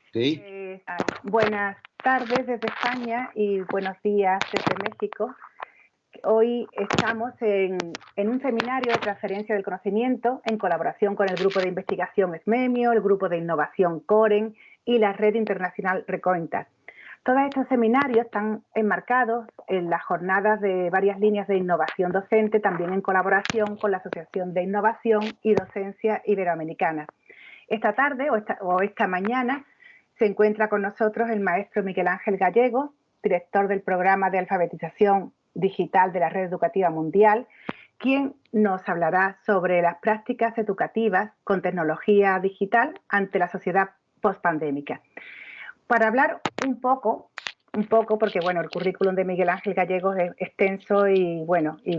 Ok. Buenas tardes desde España y buenos días desde México. Hoy estamos en un seminario de transferencia del conocimiento en colaboración con el grupo de investigación SMEMIO, el grupo de innovación COREN y la red internacional Recointas. Todos estos seminarios están enmarcados en las jornadas de varias líneas de innovación docente, también en colaboración con la Asociación de Innovación y Docencia Iberoamericana. Esta tarde o esta mañana se encuentra con nosotros el maestro Miguel Ángel Gallego, director del programa de alfabetización digital de la Red Educativa Mundial, quien nos hablará sobre las prácticas educativas con tecnología digital ante la sociedad postpandémica. Para hablar un poco, porque bueno, el currículum de Miguel Ángel Gallego es extenso y bueno, y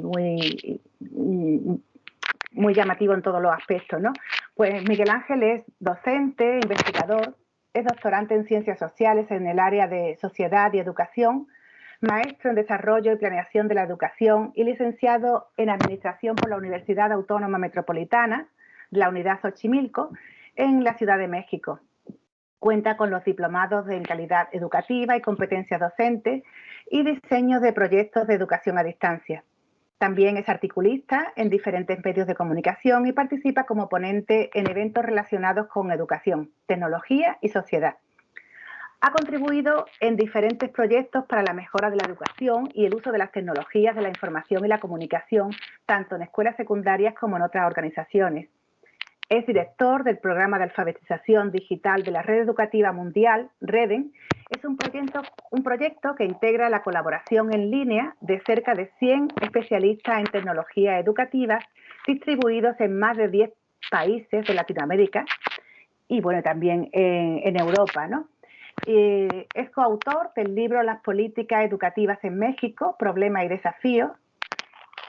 muy llamativo en todos los aspectos, ¿no? Pues Miguel Ángel es docente, investigador, es doctorante en Ciencias Sociales en el área de Sociedad y Educación, maestro en Desarrollo y Planeación de la Educación y licenciado en Administración por la Universidad Autónoma Metropolitana, la Unidad Xochimilco, en la Ciudad de México. Cuenta con los diplomados en calidad educativa y competencias docentes y diseño de proyectos de educación a distancia. También es articulista en diferentes medios de comunicación y participa como ponente en eventos relacionados con educación, tecnología y sociedad. Ha contribuido en diferentes proyectos para la mejora de la educación y el uso de las tecnologías de la información y la comunicación, tanto en escuelas secundarias como en otras organizaciones. Es director del programa de alfabetización digital de la Red Educativa Mundial, REDEN. Es un proyecto que integra la colaboración en línea de cerca de 100 especialistas en tecnología educativa distribuidos en más de 10 países de Latinoamérica y bueno, también en Europa, ¿no? Es coautor del libro Las políticas educativas en México, problemas y desafíos,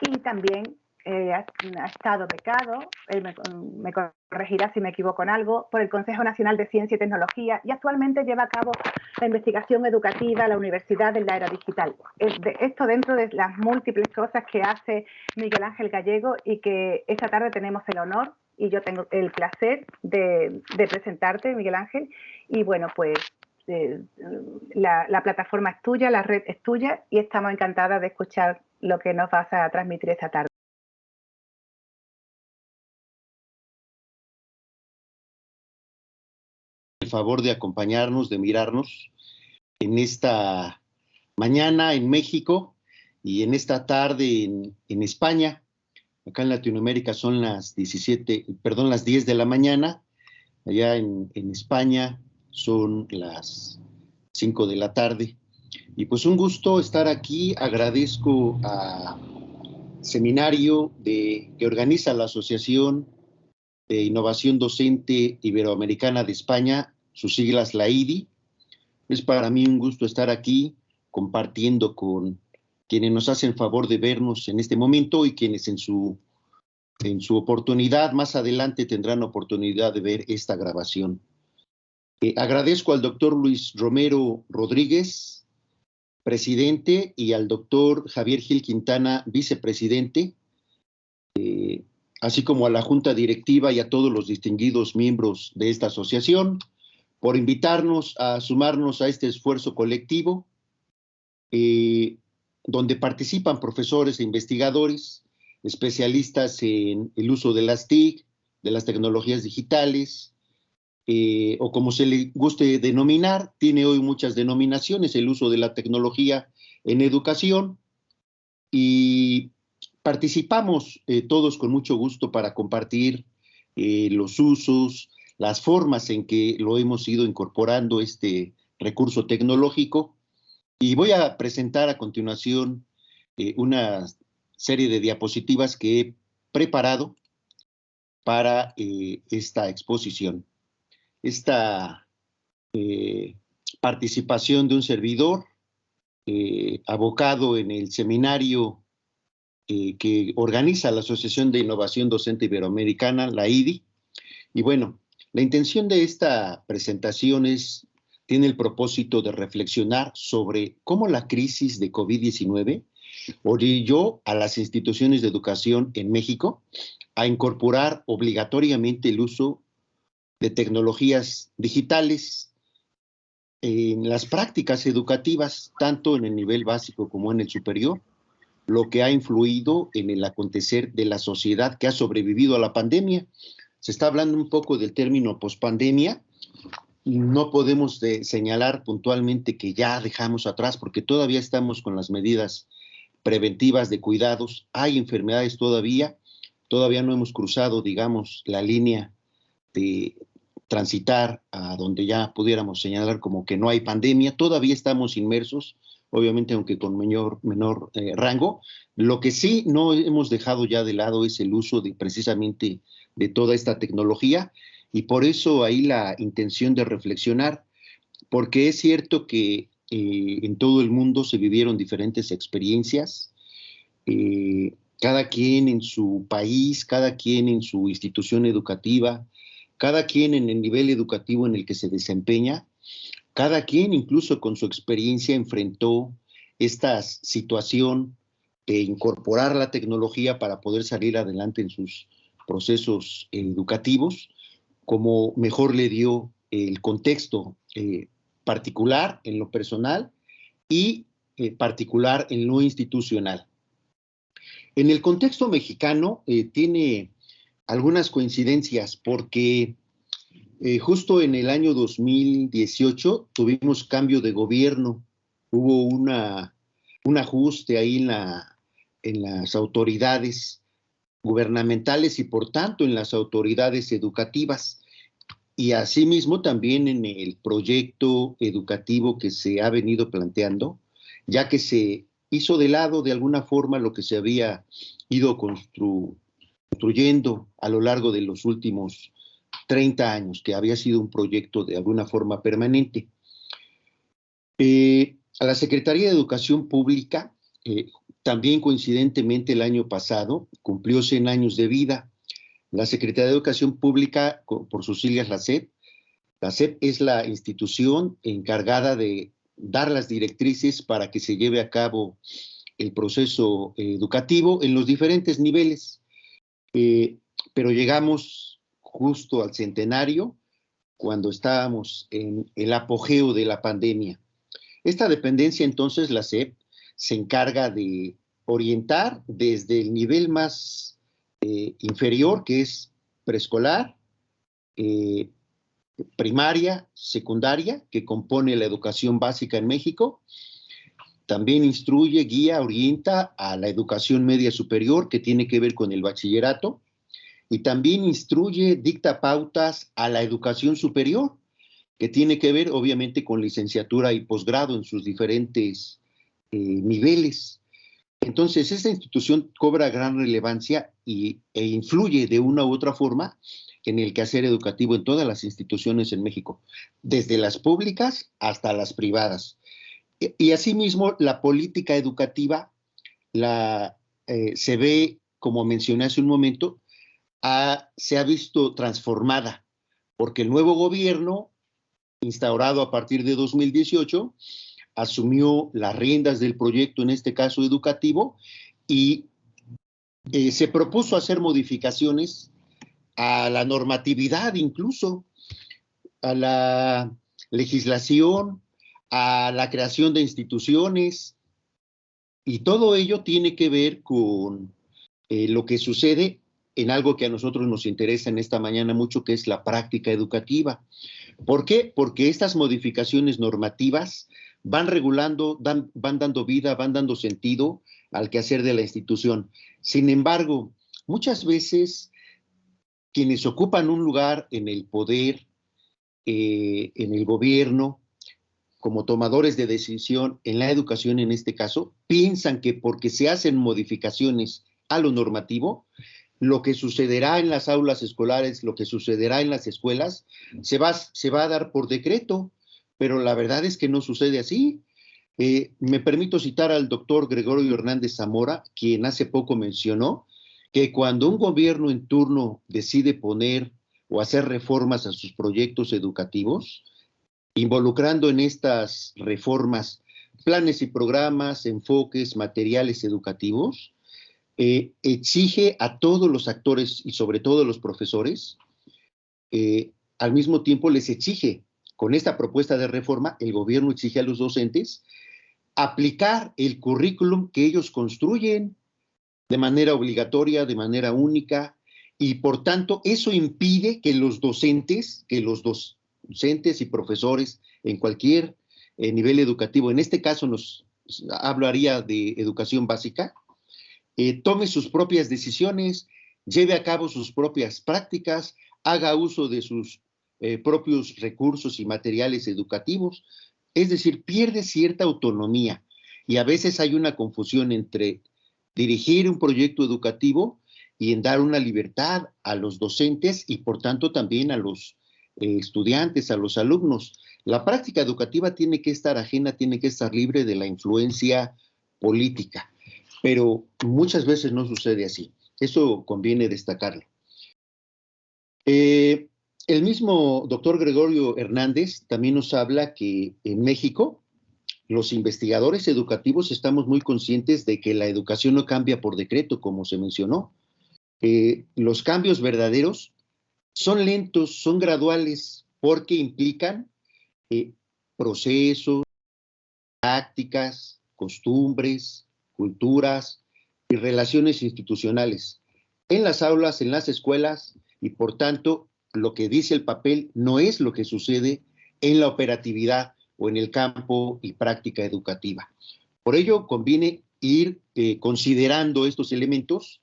y también ha estado becado, él me corregirá si me equivoco en algo, por el Consejo Nacional de Ciencia y Tecnología y actualmente lleva a cabo la investigación educativa a la Universidad en la Era Digital. Esto dentro de las múltiples cosas que hace Miguel Ángel Gallego y que esta tarde tenemos el honor y yo tengo el placer de presentarte, Miguel Ángel, y bueno, pues la plataforma es tuya, la red es tuya y estamos encantadas de escuchar lo que nos vas a transmitir esta tarde. El favor de acompañarnos, de mirarnos en esta mañana en México y en esta tarde en España. Acá en Latinoamérica son las 10 de la mañana. Allá en España son las 5 de la tarde. Y pues un gusto estar aquí. Agradezco a seminario que organiza la Asociación de Innovación Docente Iberoamericana de España, sus siglas la IDI. Es para mí un gusto estar aquí compartiendo con quienes nos hacen favor de vernos en este momento y quienes en su oportunidad más adelante tendrán oportunidad de ver esta grabación. Agradezco al doctor Luis Romero Rodríguez, presidente, y al doctor Javier Gil Quintana, vicepresidente, así como a la junta directiva y a todos los distinguidos miembros de esta asociación, por invitarnos a sumarnos a este esfuerzo colectivo, donde participan profesores e investigadores, especialistas en el uso de las TIC, de las tecnologías digitales, o como se le guste denominar, tiene hoy muchas denominaciones, el uso de la tecnología en educación, y participamos todos con mucho gusto para compartir los usos, las formas en que lo hemos ido incorporando este recurso tecnológico. Y voy a presentar a continuación una serie de diapositivas que he preparado para esta exposición. Esta participación de un servidor abocado en el seminario que organiza la Asociación de Innovación Docente Iberoamericana, la IDI. Y bueno, la intención de esta presentación tiene el propósito de reflexionar sobre cómo la crisis de COVID-19 orilló a las instituciones de educación en México a incorporar obligatoriamente el uso de tecnologías digitales en las prácticas educativas, tanto en el nivel básico como en el superior, lo que ha influido en el acontecer de la sociedad que ha sobrevivido a la pandemia. Se está hablando un poco del término pospandemia. No podemos señalar puntualmente que ya dejamos atrás, porque todavía estamos con las medidas preventivas de cuidados. Hay enfermedades todavía no hemos cruzado, digamos, la línea de transitar a donde ya pudiéramos señalar como que no hay pandemia. Todavía estamos inmersos, obviamente aunque con menor rango. Lo que sí no hemos dejado ya de lado es el uso precisamente de toda esta tecnología, y por eso ahí la intención de reflexionar, porque es cierto que en todo el mundo se vivieron diferentes experiencias, cada quien en su país, cada quien en su institución educativa, cada quien en el nivel educativo en el que se desempeña, cada quien incluso con su experiencia enfrentó esta situación de incorporar la tecnología para poder salir adelante en sus procesos educativos, como mejor le dio el contexto particular en lo personal y particular en lo institucional. En el contexto mexicano tiene algunas coincidencias porque justo en el año 2018 tuvimos cambio de gobierno, hubo un ajuste ahí en las autoridades gubernamentales y por tanto en las autoridades educativas, y asimismo también en el proyecto educativo que se ha venido planteando, ya que se hizo de lado de alguna forma lo que se había ido construyendo a lo largo de los últimos 30 años, que había sido un proyecto de alguna forma permanente. A la Secretaría de Educación Pública, también coincidentemente el año pasado, cumplió 100 años de vida. La Secretaría de Educación Pública, por sus siglas la SEP es la institución encargada de dar las directrices para que se lleve a cabo el proceso educativo en los diferentes niveles. Pero llegamos justo al centenario cuando estábamos en el apogeo de la pandemia. Esta dependencia, entonces, la SEP, se encarga de orientar desde el nivel más inferior, que es preescolar, primaria, secundaria, que compone la educación básica en México. También instruye, guía, orienta a la educación media superior, que tiene que ver con el bachillerato, y también instruye, dicta pautas a la educación superior, que tiene que ver obviamente con licenciatura y posgrado en sus diferentes niveles. Entonces, esta institución cobra gran relevancia e influye de una u otra forma en el quehacer educativo en todas las instituciones en México, desde las públicas hasta las privadas. Y asimismo, la política educativa se ve, como mencioné hace un momento, se ha visto transformada, porque el nuevo gobierno, instaurado a partir de 2018, asumió las riendas del proyecto, en este caso educativo, y se propuso hacer modificaciones a la normatividad, incluso a la legislación, a la creación de instituciones, y todo ello tiene que ver con lo que sucede en algo que a nosotros nos interesa en esta mañana mucho, que es la práctica educativa. ¿Por qué? Porque estas modificaciones normativas van regulando, van dando vida, van dando sentido al quehacer de la institución. Sin embargo, muchas veces quienes ocupan un lugar en el poder, en el gobierno, como tomadores de decisión en la educación en este caso, piensan que porque se hacen modificaciones a lo normativo, lo que sucederá en las aulas escolares, lo que sucederá en las escuelas, se va a dar por decreto, pero la verdad es que no sucede así. Me permito citar al doctor Gregorio Hernández Zamora, quien hace poco mencionó que cuando un gobierno en turno decide poner o hacer reformas a sus proyectos educativos, involucrando en estas reformas planes y programas, enfoques, materiales educativos, exige a todos los actores y sobre todo a los profesores, al mismo tiempo les exige con esta propuesta de reforma, el gobierno exige a los docentes aplicar el currículum que ellos construyen de manera obligatoria, de manera única, y por tanto eso impide que los docentes y profesores en cualquier nivel educativo, en este caso hablaría de educación básica, tome sus propias decisiones, lleve a cabo sus propias prácticas, haga uso de sus propios recursos y materiales educativos, es decir, pierde cierta autonomía y a veces hay una confusión entre dirigir un proyecto educativo y en dar una libertad a los docentes y por tanto también a los estudiantes, a los alumnos. La práctica educativa tiene que estar ajena, tiene que estar libre de la influencia política, pero muchas veces no sucede así. Eso conviene destacarlo. El mismo doctor Gregorio Hernández también nos habla que en México los investigadores educativos estamos muy conscientes de que la educación no cambia por decreto, como se mencionó. Los cambios verdaderos son lentos, son graduales, porque implican procesos, prácticas, costumbres, culturas y relaciones institucionales en las aulas, en las escuelas, y por tanto lo que dice el papel no es lo que sucede en la operatividad o en el campo y práctica educativa. Por ello conviene ir considerando estos elementos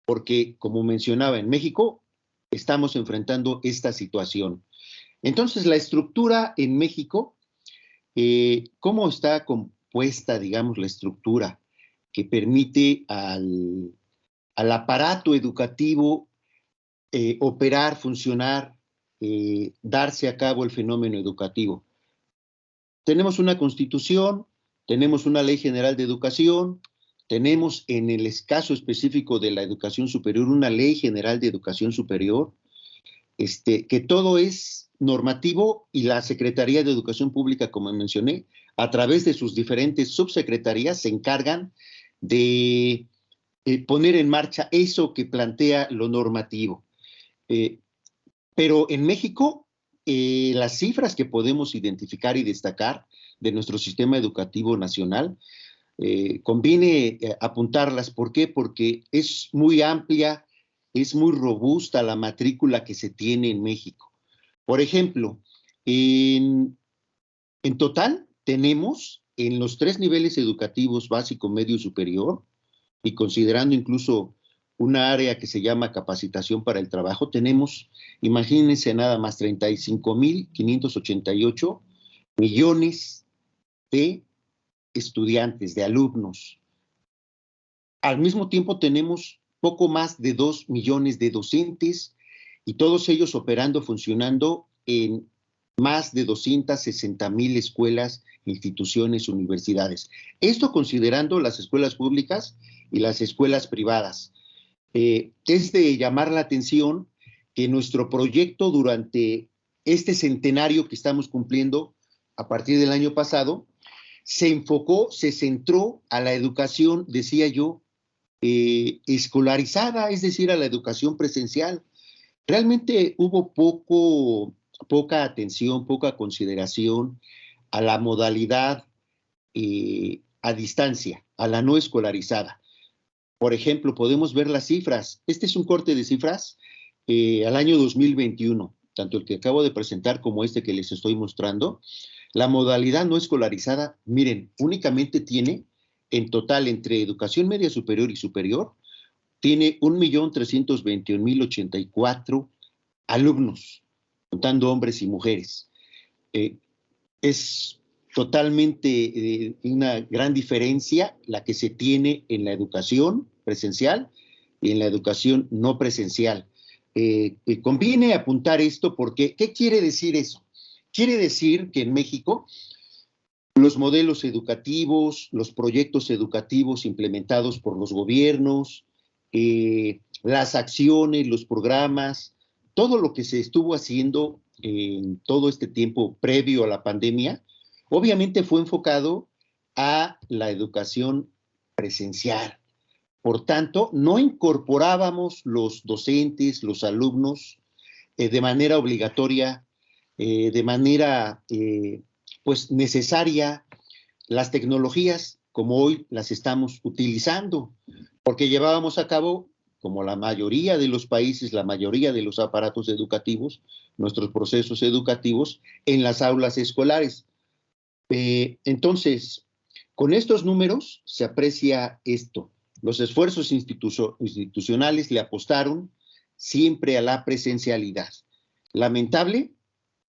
porque, como mencionaba, en México estamos enfrentando esta situación. Entonces, la estructura en México, ¿cómo está compuesta, digamos, la estructura que permite al aparato educativo operar, funcionar, darse a cabo el fenómeno educativo? Tenemos una Constitución, tenemos una Ley General de Educación, tenemos en el caso específico de la educación superior una Ley General de Educación Superior, que todo es normativo y la Secretaría de Educación Pública, como mencioné, a través de sus diferentes subsecretarías se encargan de poner en marcha eso que plantea lo normativo. Pero en México, las cifras que podemos identificar y destacar de nuestro sistema educativo nacional, conviene apuntarlas. ¿Por qué? Porque es muy amplia, es muy robusta la matrícula que se tiene en México. Por ejemplo, en total tenemos en los 3 niveles educativos, básico, medio y superior, y considerando incluso una área que se llama capacitación para el trabajo, tenemos, imagínense nada más, 35,588 millones de estudiantes, de alumnos. Al mismo tiempo tenemos poco más de 2 millones de docentes y todos ellos operando, funcionando en más de 260,000 escuelas, instituciones, universidades. Esto considerando las escuelas públicas y las escuelas privadas. Es de llamar la atención que nuestro proyecto durante este centenario que estamos cumpliendo a partir del año pasado, se centró a la educación, decía yo, escolarizada, es decir, a la educación presencial. Realmente hubo poca atención, poca consideración a la modalidad a distancia, a la no escolarizada. Por ejemplo, podemos ver las cifras. Este es un corte de cifras al año 2021, tanto el que acabo de presentar como este que les estoy mostrando. La modalidad no escolarizada, miren, únicamente tiene en total entre educación media superior y superior, tiene 1,321,084 alumnos, contando hombres y mujeres. Es totalmente una gran diferencia la que se tiene en la educación presencial y en la educación no presencial. Conviene apuntar esto porque, ¿qué quiere decir eso? Quiere decir que en México los modelos educativos, los proyectos educativos implementados por los gobiernos, las acciones, los programas, todo lo que se estuvo haciendo en todo este tiempo previo a la pandemia, obviamente fue enfocado a la educación presencial. Por tanto, no incorporábamos los docentes, los alumnos, de manera obligatoria de manera pues necesaria las tecnologías como hoy las estamos utilizando, porque llevábamos a cabo, como la mayoría de los países, la mayoría de los aparatos educativos, nuestros procesos educativos en las aulas escolares. Entonces, con estos números se aprecia esto. Los esfuerzos institucionales le apostaron siempre a la presencialidad. Lamentable,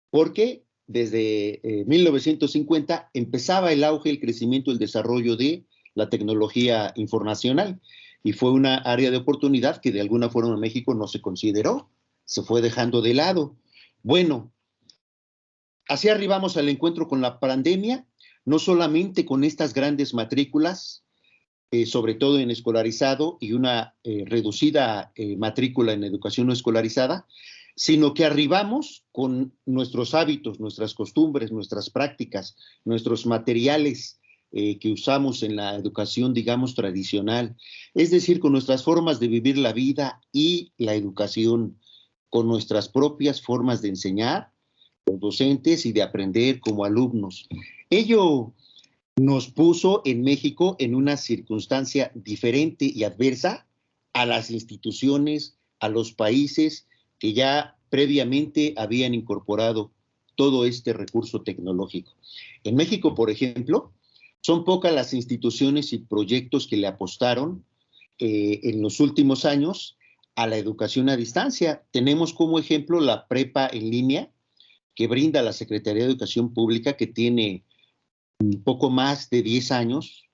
porque desde 1950 empezaba el auge, el crecimiento, el desarrollo de la tecnología informacional y fue una área de oportunidad que de alguna forma en México no se consideró, se fue dejando de lado. Bueno, así arribamos al encuentro con la pandemia, no solamente con estas grandes matrículas, sobre todo en escolarizado y una reducida matrícula en educación no escolarizada, sino que arribamos con nuestros hábitos, nuestras costumbres, nuestras prácticas, nuestros materiales que usamos en la educación, digamos, tradicional, es decir, con nuestras formas de vivir la vida y la educación, con nuestras propias formas de enseñar, los docentes, y de aprender como alumnos. Ello nos puso en México en una circunstancia diferente y adversa a las instituciones, a los países que ya previamente habían incorporado todo este recurso tecnológico. En México, por ejemplo, son pocas las instituciones y proyectos que le apostaron en los últimos años a la educación a distancia. Tenemos como ejemplo la prepa en línea que brinda la Secretaría de Educación Pública, que tiene un poco más de 10 años,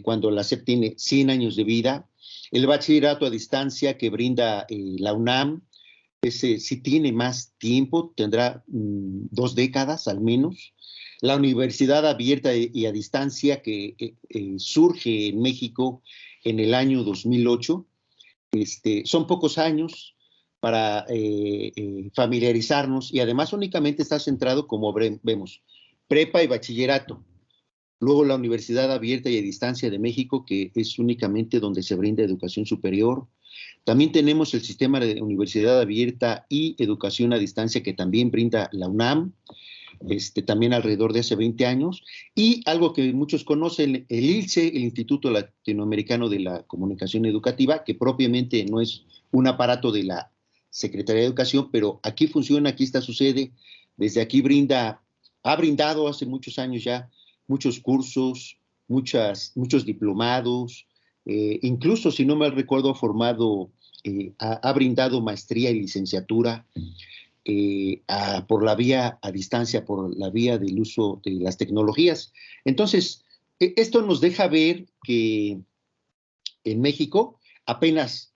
cuando la SEP tiene 100 años de vida. El bachillerato a distancia que brinda la UNAM, ese sí tiene más tiempo, tendrá 2 décadas al menos. La universidad abierta y a distancia que surge en México en el año 2008. Son pocos años para familiarizarnos, y además únicamente está centrado, como vemos, prepa y bachillerato. Luego la Universidad Abierta y a Distancia de México, que es únicamente donde se brinda educación superior. También tenemos el sistema de Universidad Abierta y Educación a Distancia, que también brinda la UNAM, también alrededor de hace 20 años. Y algo que muchos conocen, el ILCE, el Instituto Latinoamericano de la Comunicación Educativa, que propiamente no es un aparato de la Secretaría de Educación, pero aquí funciona, aquí está su sede, desde aquí ha brindado hace muchos años ya muchos cursos, muchos diplomados, incluso, si no mal recuerdo, ha brindado maestría y licenciatura por la vía a distancia, por la vía del uso de las tecnologías. Entonces, esto nos deja ver que en México apenas,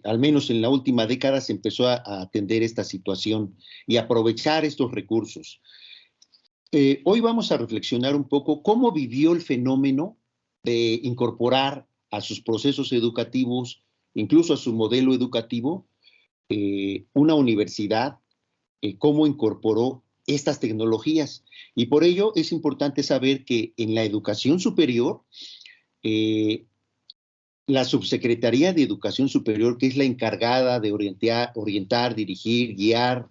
al menos en la última década, se empezó a atender esta situación y aprovechar estos recursos. Hoy vamos a reflexionar un poco cómo vivió el fenómeno de incorporar a sus procesos educativos, incluso a su modelo educativo, una universidad, cómo incorporó estas tecnologías. Y por ello es importante saber que en la educación superior, la Subsecretaría de Educación Superior, que es la encargada de orientar, dirigir, guiar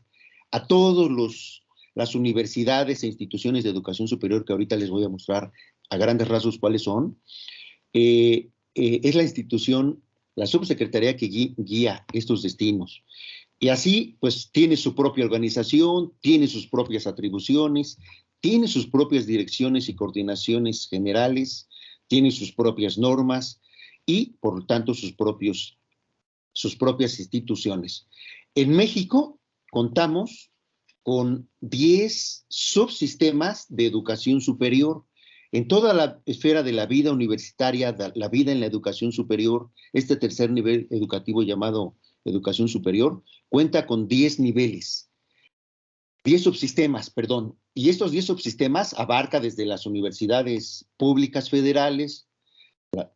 a todas las universidades e instituciones de educación superior, que ahorita les voy a mostrar a grandes rasgos cuáles son, es la institución, la Subsecretaría que guía estos destinos. Y así, pues, tiene su propia organización, tiene sus propias atribuciones, tiene sus propias direcciones y coordinaciones generales, tiene sus propias normas y, por lo tanto, sus propias instituciones. En México contamos con 10 subsistemas de educación superior. En toda la esfera de la vida universitaria, la vida en la educación superior, este tercer nivel educativo llamado educación superior, cuenta con 10 niveles, 10 subsistemas, perdón. Y estos 10 subsistemas abarca desde las universidades públicas federales,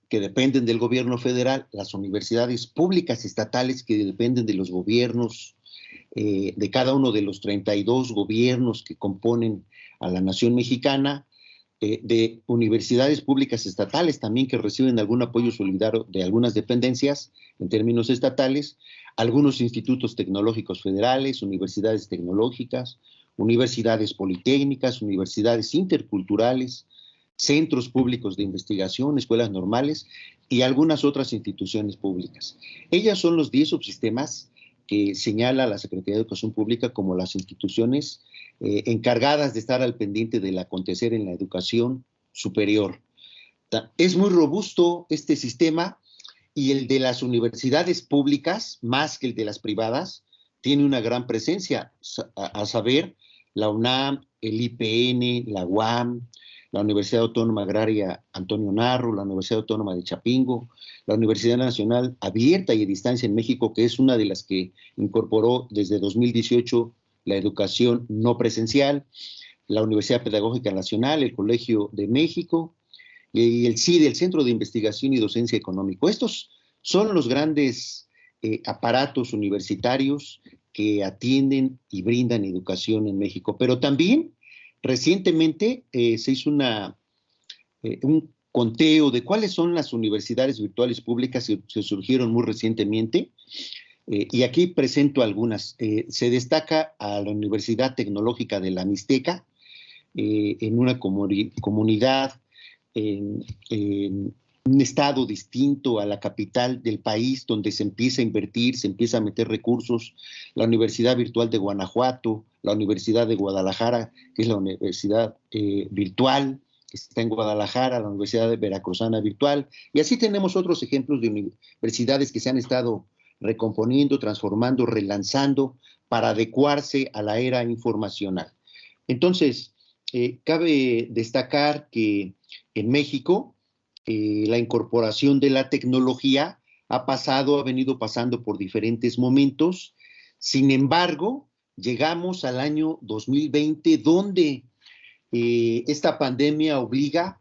que dependen del gobierno federal, las universidades públicas estatales que dependen de los gobiernos, de cada uno de los 32 gobiernos que componen a la nación mexicana, de universidades públicas estatales también que reciben algún apoyo solidario de algunas dependencias en términos estatales, algunos institutos tecnológicos federales, universidades tecnológicas, universidades politécnicas, universidades interculturales, centros públicos de investigación, escuelas normales y algunas otras instituciones públicas. Ellas son los 10 subsistemas que señala la Secretaría de Educación Pública como las instituciones encargadas de estar al pendiente del acontecer en la educación superior. Es muy robusto este sistema y el de las universidades públicas, más que el de las privadas, tiene una gran presencia, a saber, la UNAM, el IPN, la UAM, la Universidad Autónoma Agraria Antonio Narro, la Universidad Autónoma de Chapingo, la Universidad Nacional Abierta y a Distancia en México, que es una de las que incorporó desde 2018 la educación no presencial, la Universidad Pedagógica Nacional, el Colegio de México y el CIDE, el Centro de Investigación y Docencia Económico. Estos son los grandes aparatos universitarios que atienden y brindan educación en México. Pero también recientemente se hizo un conteo de cuáles son las universidades virtuales públicas que se surgieron muy recientemente. Y aquí presento algunas. Se destaca a la Universidad Tecnológica de la Mixteca, en una comunidad, en un estado distinto a la capital del país, donde se empieza a invertir, se empieza a meter recursos. La Universidad Virtual de Guanajuato, la Universidad de Guadalajara, que es la universidad virtual, que está en Guadalajara, la Universidad de Veracruzana Virtual, y así tenemos otros ejemplos de universidades que se han estado recomponiendo, transformando, relanzando para adecuarse a la era informacional. Entonces, cabe destacar que en México la incorporación de la tecnología ha venido pasando por diferentes momentos. Sin embargo, llegamos al año 2020, donde esta pandemia obliga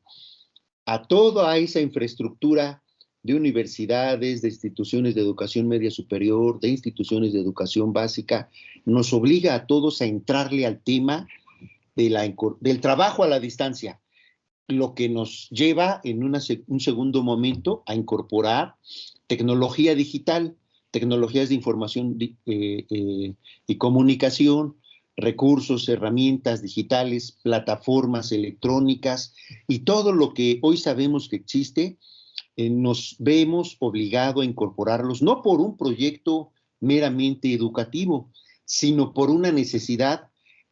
a toda esa infraestructura de universidades, de instituciones de educación media superior, de instituciones de educación básica, nos obliga a todos a entrarle al tema del trabajo a la distancia, lo que nos lleva en un segundo momento a incorporar tecnología digital, tecnologías de información y comunicación, recursos, herramientas digitales, plataformas electrónicas y todo lo que hoy sabemos que existe. Nos vemos obligados a incorporarlos, no por un proyecto meramente educativo, sino por una necesidad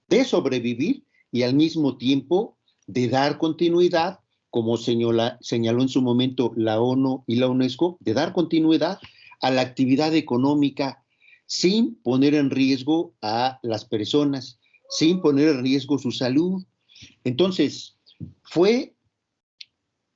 de sobrevivir y al mismo tiempo de dar continuidad, como señaló en su momento la ONU y la UNESCO, de dar continuidad a la actividad económica sin poner en riesgo a las personas, sin poner en riesgo su salud. Entonces, fue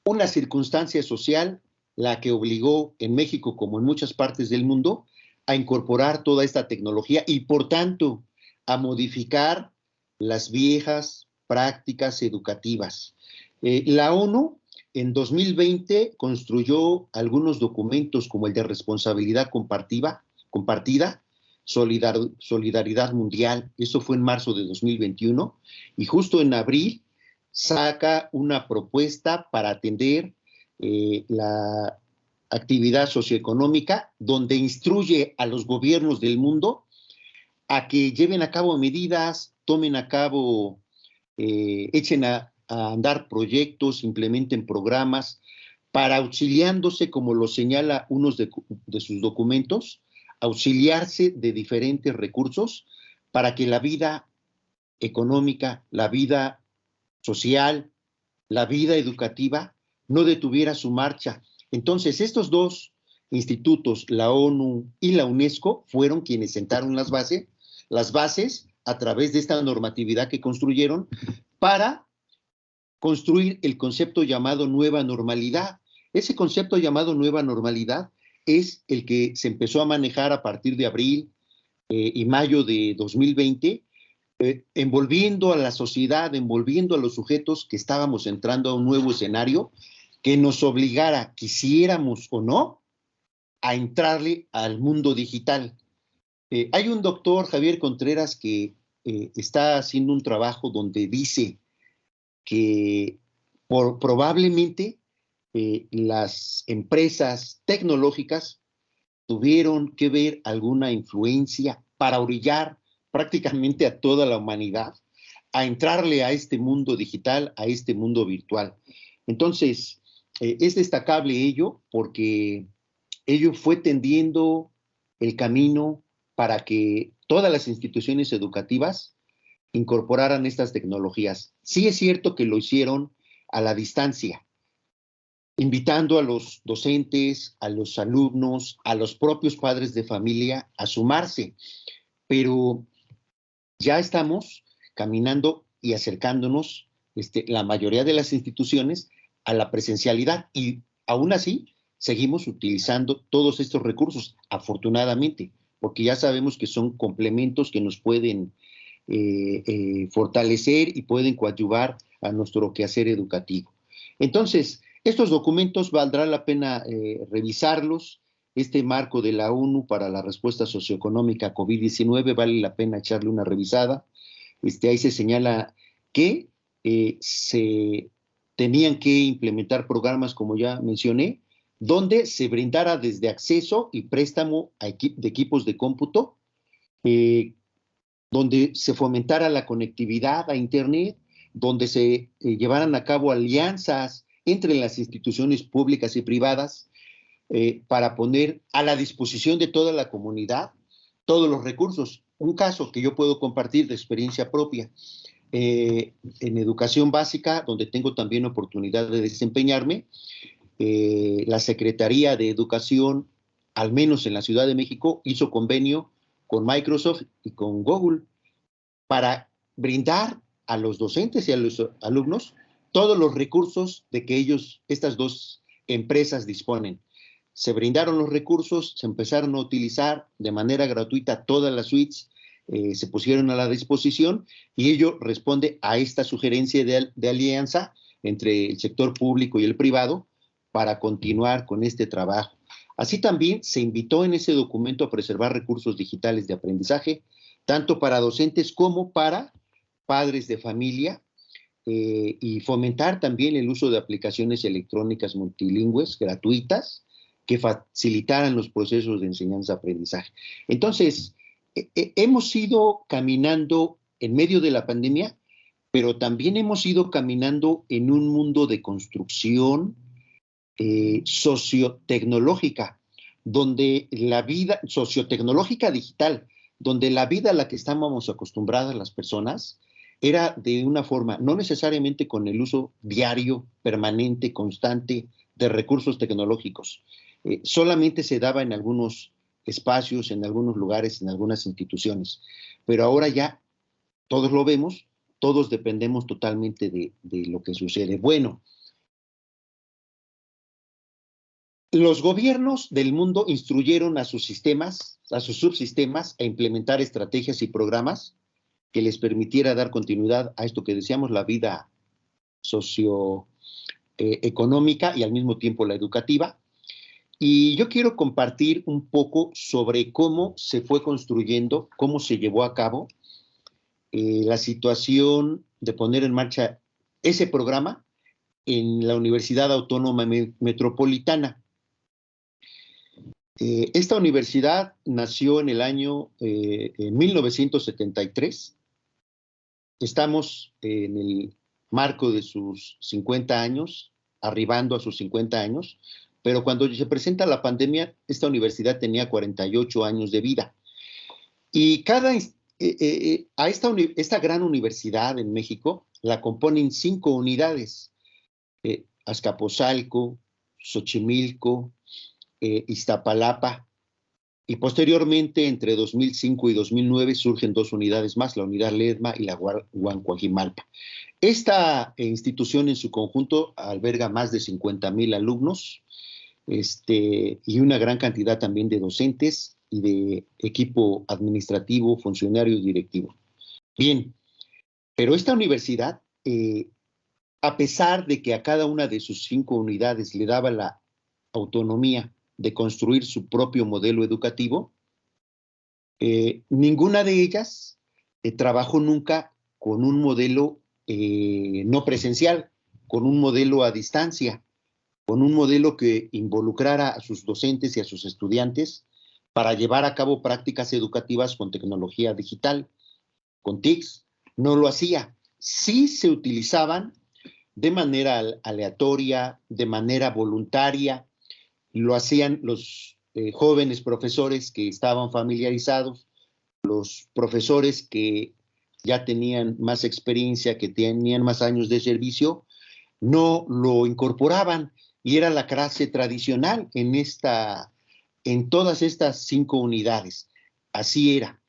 una circunstancia social la que obligó en México, como en muchas partes del mundo, a incorporar toda esta tecnología y, por tanto, a modificar las viejas prácticas educativas. La ONU en 2020 construyó algunos documentos como el de responsabilidad compartida, solidaridad mundial, eso fue en marzo de 2021, y justo en abril saca una propuesta para atender la actividad socioeconómica, donde instruye a los gobiernos del mundo a que lleven a cabo medidas, tomen a cabo, echen a andar proyectos, implementen programas para auxiliándose, como lo señala uno de sus documentos, auxiliarse de diferentes recursos para que la vida económica, la vida social, la vida educativa no detuviera su marcha. Entonces, estos dos institutos, la ONU y la UNESCO, fueron quienes sentaron las bases a través de esta normatividad que construyeron para construir el concepto llamado nueva normalidad. Ese concepto llamado nueva normalidad es el que se empezó a manejar a partir de abril y mayo de 2020, envolviendo a la sociedad, envolviendo a los sujetos que estábamos entrando a un nuevo escenario que nos obligara, quisiéramos o no, a entrarle al mundo digital. Hay un doctor, Javier Contreras, que está haciendo un trabajo donde dice que Probablemente las empresas tecnológicas tuvieron que ver alguna influencia para orillar prácticamente a toda la humanidad a entrarle a este mundo digital, a este mundo virtual. Entonces, es destacable ello porque ello fue tendiendo el camino para que todas las instituciones educativas incorporaran estas tecnologías. Sí es cierto que lo hicieron a la distancia, invitando a los docentes, a los alumnos, a los propios padres de familia a sumarse, pero ya estamos caminando y acercándonos, la mayoría de las instituciones, a la presencialidad, y aún así seguimos utilizando todos estos recursos, afortunadamente, porque ya sabemos que son complementos que nos pueden fortalecer y pueden coadyuvar a nuestro quehacer educativo. Entonces, estos documentos valdrá la pena revisarlos. Este marco de la ONU para la respuesta socioeconómica a COVID-19 vale la pena echarle una revisada. Ahí se señala que se tenían que implementar programas, como ya mencioné, donde se brindara desde acceso y préstamo de equipos de cómputo, donde se fomentara la conectividad a Internet, donde se llevaran a cabo alianzas entre las instituciones públicas y privadas para poner a la disposición de toda la comunidad todos los recursos. Un caso que yo puedo compartir de experiencia propia, en educación básica, donde tengo también oportunidad de desempeñarme, la Secretaría de Educación, al menos en la Ciudad de México, hizo convenio con Microsoft y con Google para brindar a los docentes y a los alumnos todos los recursos de que estas dos empresas disponen. Se brindaron los recursos, se empezaron a utilizar de manera gratuita todas las suites, se pusieron a la disposición, y ello responde a esta sugerencia de alianza entre el sector público y el privado para continuar con este trabajo. Así también se invitó en ese documento a preservar recursos digitales de aprendizaje, tanto para docentes como para padres de familia, y fomentar también el uso de aplicaciones electrónicas multilingües gratuitas que facilitaran los procesos de enseñanza-aprendizaje. Entonces, hemos ido caminando en medio de la pandemia, pero también hemos ido caminando en un mundo de construcción sociotecnológica, donde la vida sociotecnológica digital, donde la vida a la que estábamos acostumbradas las personas era de una forma, no necesariamente con el uso diario, permanente, constante de recursos tecnológicos. Solamente se daba en algunos espacios, en algunos lugares, en algunas instituciones. Pero ahora ya todos lo vemos, todos dependemos totalmente de lo que sucede. Bueno, los gobiernos del mundo instruyeron a sus sistemas, a sus subsistemas, a implementar estrategias y programas que les permitiera dar continuidad a esto que decíamos, la vida socioeconómica y al mismo tiempo la educativa. Y yo quiero compartir un poco sobre cómo se fue construyendo, cómo se llevó a cabo la situación de poner en marcha ese programa en la Universidad Autónoma Metropolitana. Esta universidad nació en el año 1973. Estamos en el marco de sus 50 años, arribando a sus 50 años, pero cuando se presenta la pandemia, esta universidad tenía 48 años de vida. Y esta gran universidad en México la componen 5 unidades: Azcapotzalco, Xochimilco, Iztapalapa, y posteriormente, entre 2005 y 2009, surgen 2 unidades más, la unidad Ledma y la Huancoajimalpa. Esta institución en su conjunto alberga más de 50,000 alumnos, y una gran cantidad también de docentes y de equipo administrativo, funcionario y directivo. Bien, pero esta universidad, a pesar de que a cada una de sus 5 unidades le daba la autonomía de construir su propio modelo educativo, ninguna de ellas trabajó nunca con un modelo no presencial. con un modelo a distancia, con un modelo que involucrara a sus docentes y a sus estudiantes para llevar a cabo prácticas educativas con tecnología digital, con TICs. No lo hacía. Sí se utilizaban de manera aleatoria, de manera voluntaria, lo hacían los jóvenes profesores que estaban familiarizados, los profesores que ya tenían más experiencia, que tenían más años de servicio, no lo incorporaban y era la clase tradicional en todas estas 5 unidades. Así era.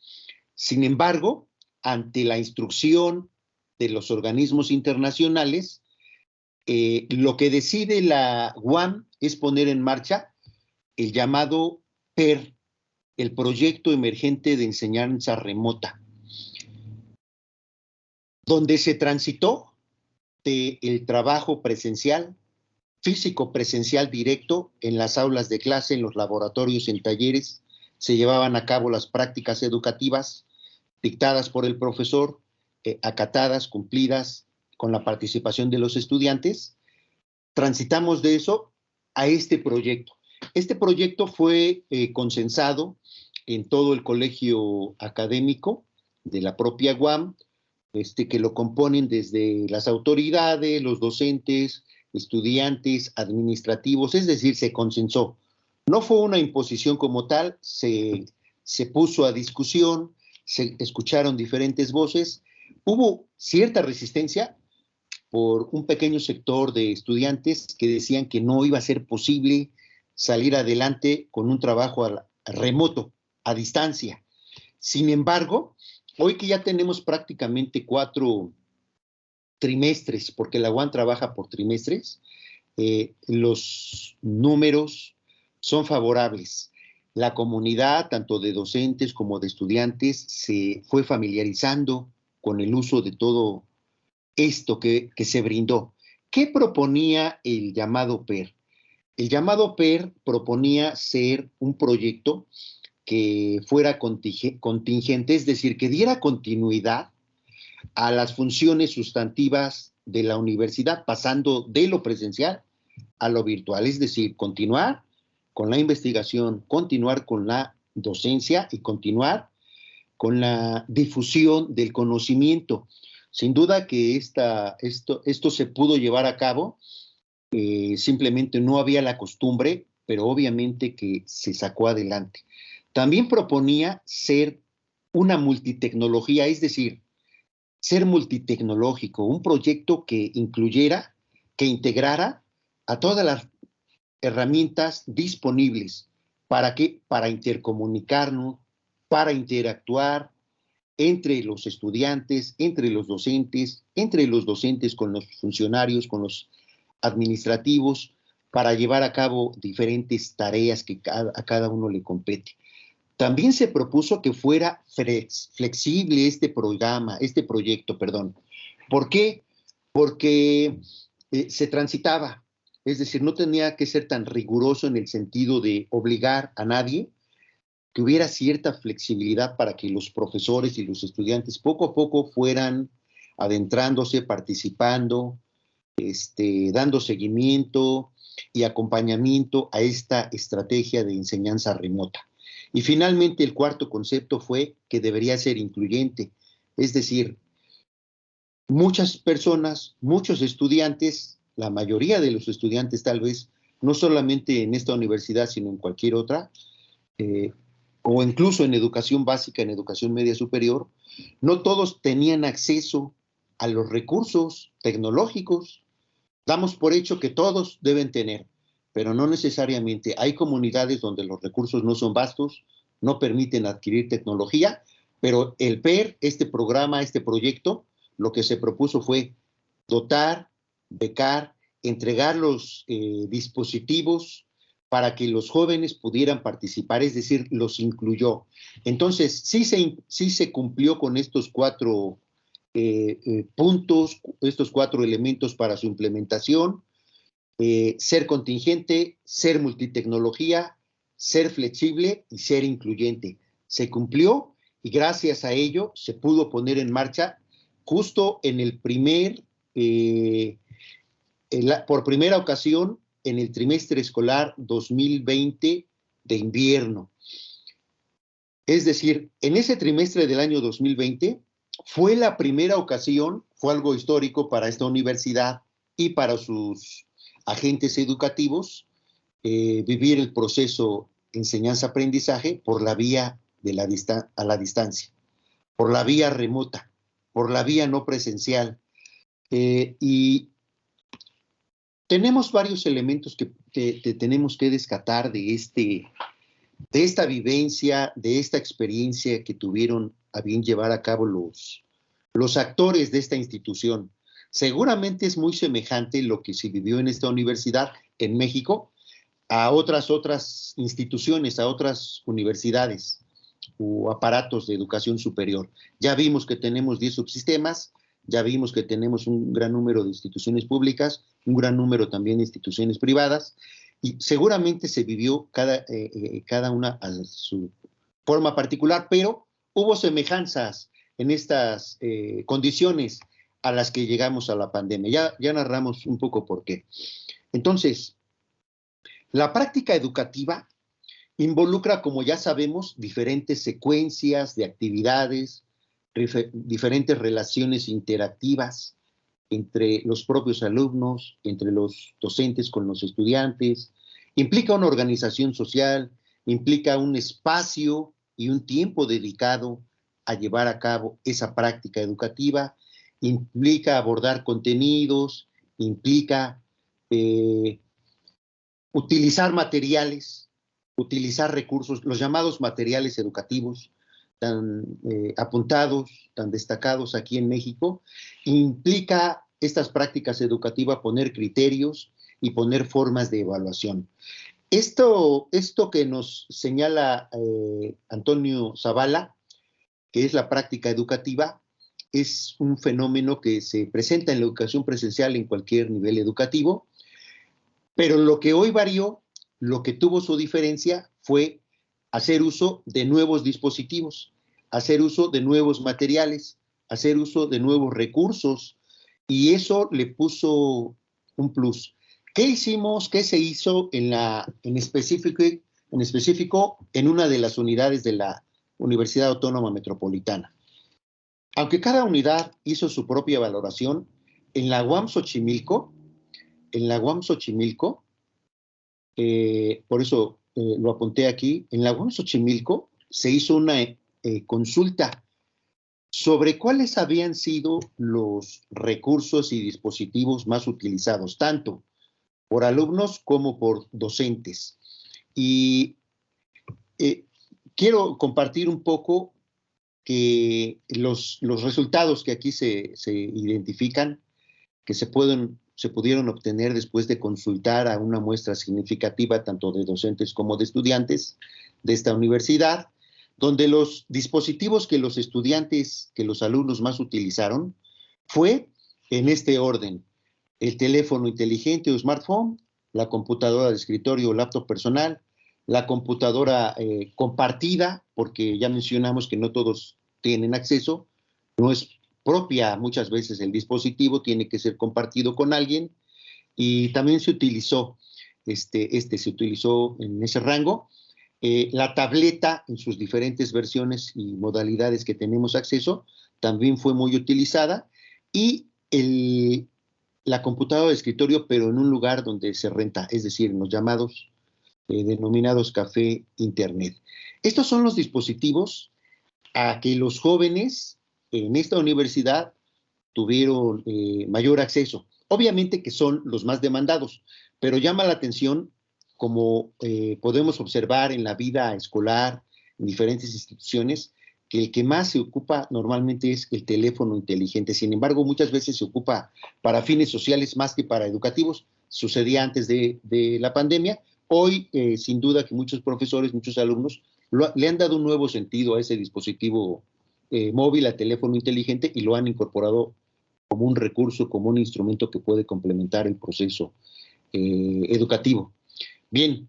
Sin embargo, ante la instrucción de los organismos internacionales, lo que decide la UAM es poner en marcha el llamado PER, el Proyecto Emergente de Enseñanza Remota, donde se transitó del trabajo presencial, físico presencial directo, en las aulas de clase, en los laboratorios, en talleres, se llevaban a cabo las prácticas educativas dictadas por el profesor, acatadas, cumplidas, con la participación de los estudiantes. Transitamos de eso a este proyecto. Este proyecto fue consensado en todo el colegio académico de la propia UAM, que lo componen desde las autoridades, los docentes, estudiantes, administrativos, es decir, se consensó. No fue una imposición como tal, se puso a discusión, se escucharon diferentes voces, hubo cierta resistencia por un pequeño sector de estudiantes que decían que no iba a ser posible salir adelante con un trabajo remoto, a distancia. Sin embargo, hoy que ya tenemos prácticamente 4 trimestres, porque la UAM trabaja por trimestres, los números son favorables. La comunidad, tanto de docentes como de estudiantes, se fue familiarizando con el uso de todo esto que se brindó. ¿Qué proponía el llamado PER? El llamado PER proponía ser un proyecto que fuera contingente, es decir, que diera continuidad a las funciones sustantivas de la universidad, pasando de lo presencial a lo virtual, es decir, continuar con la investigación, continuar con la docencia y continuar con la difusión del conocimiento. Sin duda que esto se pudo llevar a cabo, simplemente no había la costumbre, pero obviamente que se sacó adelante. También proponía ser una multitecnología, es decir, ser multitecnológico, un proyecto que incluyera, que integrara a todas las herramientas disponibles. ¿Para qué? Para intercomunicarnos, para interactuar entre los estudiantes, entre los docentes con los funcionarios, con los administrativos, para llevar a cabo diferentes tareas que a cada uno le compete. También se propuso que fuera flexible este proyecto. ¿Por qué? Porque se transitaba, es decir, no tenía que ser tan riguroso en el sentido de obligar a nadie, que hubiera cierta flexibilidad para que los profesores y los estudiantes poco a poco fueran adentrándose, participando, dando seguimiento y acompañamiento a esta estrategia de enseñanza remota. Y finalmente el cuarto concepto fue que debería ser incluyente, es decir, muchas personas, muchos estudiantes, la mayoría de los estudiantes tal vez, no solamente en esta universidad, sino en cualquier otra, o incluso en educación básica, en educación media superior, no todos tenían acceso a los recursos tecnológicos. Damos por hecho que todos deben tener, pero no necesariamente. Hay comunidades donde los recursos no son vastos, no permiten adquirir tecnología, pero el PER, este programa, este proyecto, lo que se propuso fue dotar, becar, entregar los dispositivos para que los jóvenes pudieran participar, es decir, los incluyó. Entonces, sí se cumplió con estos 4 puntos, estos 4 elementos para su implementación: ser contingente, ser multitecnología, ser flexible y ser incluyente. Se cumplió y gracias a ello se pudo poner en marcha justo en el primer por primera ocasión en el trimestre escolar 2020 de invierno. Es decir, en ese trimestre del año 2020 fue la primera ocasión, fue algo histórico para esta universidad y para sus agentes educativos, vivir el proceso enseñanza-aprendizaje por la vía de a la distancia, por la vía remota, por la vía no presencial. Y tenemos varios elementos que tenemos que descartar de esta vivencia, de esta experiencia que tuvieron a bien llevar a cabo los actores de esta institución. Seguramente es muy semejante lo que se vivió en esta universidad en México a otras instituciones, a otras universidades o aparatos de educación superior. Ya vimos que tenemos 10 subsistemas, ya vimos que tenemos un gran número de instituciones públicas, un gran número también de instituciones privadas, y seguramente se vivió cada una a su forma particular, pero hubo semejanzas en estas condiciones a las que llegamos a la pandemia. Ya narramos un poco por qué. Entonces, la práctica educativa involucra, como ya sabemos, diferentes secuencias de actividades, diferentes relaciones interactivas entre los propios alumnos, entre los docentes con los estudiantes, implica una organización social, implica un espacio y un tiempo dedicado a llevar a cabo esa práctica educativa, implica abordar contenidos, implica utilizar materiales, utilizar recursos, los llamados materiales educativos, tan apuntados, tan destacados aquí en México, implica estas prácticas educativas poner criterios y poner formas de evaluación. Esto que nos señala Antonio Zavala, que es la práctica educativa, es un fenómeno que se presenta en la educación presencial en cualquier nivel educativo, pero lo que hoy varió, lo que tuvo su diferencia fue hacer uso de nuevos dispositivos, hacer uso de nuevos materiales, hacer uso de nuevos recursos, y eso le puso un plus. ¿Qué hicimos? ¿Qué se hizo en específico en una de las unidades de la Universidad Autónoma Metropolitana? Aunque cada unidad hizo su propia valoración, en la UAM Xochimilco, por eso lo apunté aquí, en la UAM Xochimilco se hizo una consulta sobre cuáles habían sido los recursos y dispositivos más utilizados, tanto por alumnos como por docentes. Y quiero compartir un poco que los resultados que aquí se identifican, que se pudieron obtener después de consultar a una muestra significativa tanto de docentes como de estudiantes de esta universidad, donde los dispositivos que los estudiantes, que los alumnos más utilizaron, fue en este orden: el teléfono inteligente o smartphone, la computadora de escritorio o laptop personal, la computadora compartida, porque ya mencionamos que no todos tienen acceso, no es propia muchas veces el dispositivo, tiene que ser compartido con alguien, y también se utilizó, se utilizó en ese rango, la tableta en sus diferentes versiones y modalidades que tenemos acceso, también fue muy utilizada, y la computadora de escritorio, pero en un lugar donde se renta, es decir, en los llamados, denominados café internet. Estos son los dispositivos a que los jóvenes en esta universidad tuvieron mayor acceso. Obviamente que son los más demandados, pero llama la atención, como podemos observar en la vida escolar, en diferentes instituciones, que el que más se ocupa normalmente es el teléfono inteligente. Sin embargo, muchas veces se ocupa para fines sociales más que para educativos. Sucedía antes de la pandemia. Hoy, sin duda que muchos profesores, muchos alumnos, le han dado un nuevo sentido a ese dispositivo móvil, a teléfono inteligente, y lo han incorporado como un recurso, como un instrumento que puede complementar el proceso educativo. Bien,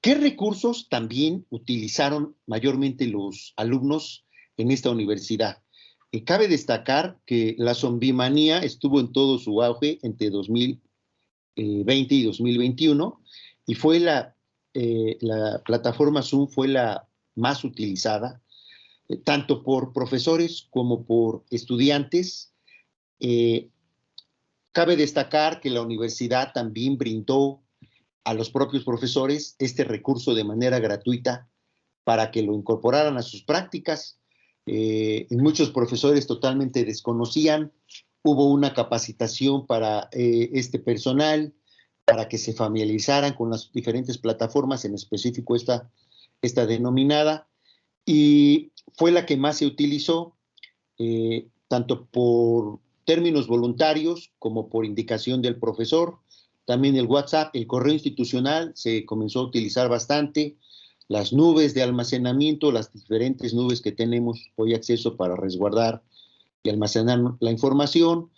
¿qué recursos también utilizaron mayormente los alumnos en esta universidad? Cabe destacar que la zombimanía estuvo en todo su auge entre 2020 y 2021, y fue la plataforma Zoom fue la más utilizada, tanto por profesores como por estudiantes. Cabe destacar que la universidad también brindó a los propios profesores este recurso de manera gratuita para que lo incorporaran a sus prácticas. Muchos profesores totalmente desconocían, hubo una capacitación para este personal, para que se familiarizaran con las diferentes plataformas, en específico esta denominada, y fue la que más se utilizó, tanto por términos voluntarios como por indicación del profesor. También el WhatsApp, el correo institucional se comenzó a utilizar bastante, las nubes de almacenamiento, las diferentes nubes que tenemos hoy acceso para resguardar y almacenar la información.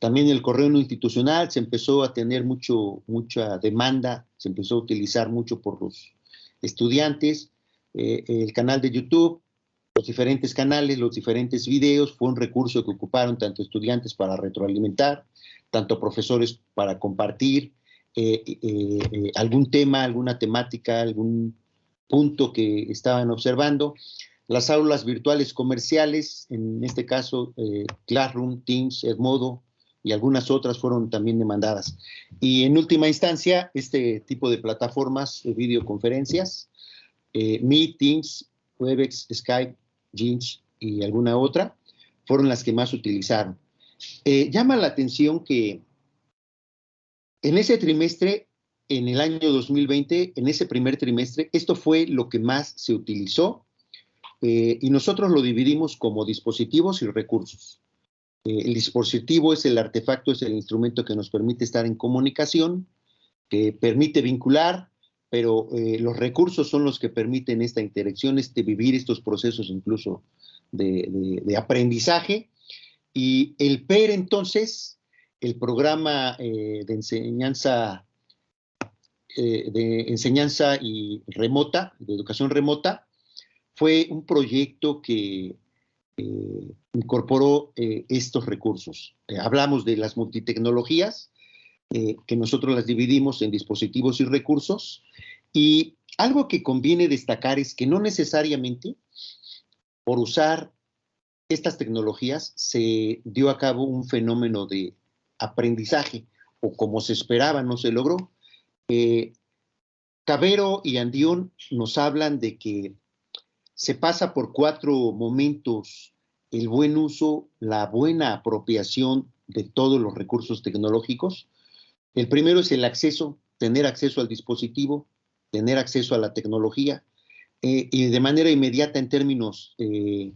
También el correo no institucional se empezó a tener mucha demanda, se empezó a utilizar mucho por los estudiantes. El canal de YouTube, los diferentes canales, los diferentes videos, fue un recurso que ocuparon tanto estudiantes para retroalimentar, tanto profesores para compartir algún tema, alguna temática, algún punto que estaban observando. Las aulas virtuales comerciales, en este caso Classroom, Teams, Edmodo y algunas otras fueron también demandadas. Y en última instancia, este tipo de plataformas de videoconferencias, Meet, Teams, Webex, Skype, Jeans y alguna otra, fueron las que más utilizaron. Llama la atención que en ese trimestre, en el año 2020, en ese primer trimestre, esto fue lo que más se utilizó, y nosotros lo dividimos como dispositivos y recursos. El dispositivo es el artefacto, es el instrumento que nos permite estar en comunicación, que permite vincular, pero los recursos son los que permiten esta interacción, vivir estos procesos incluso de aprendizaje. Y el PER, entonces, el programa de enseñanza y remota, de educación remota, fue un proyecto que incorporó estos recursos. Hablamos de las multitecnologías, que nosotros las dividimos en dispositivos y recursos, y algo que conviene destacar es que no necesariamente por usar estas tecnologías se dio a cabo un fenómeno de aprendizaje, o como se esperaba, no se logró. Cabero y Andión nos hablan de que se pasa por 4 momentos: el buen uso, la buena apropiación de todos los recursos tecnológicos. El primero es el acceso, tener acceso al dispositivo, tener acceso a la tecnología, y de manera inmediata en términos de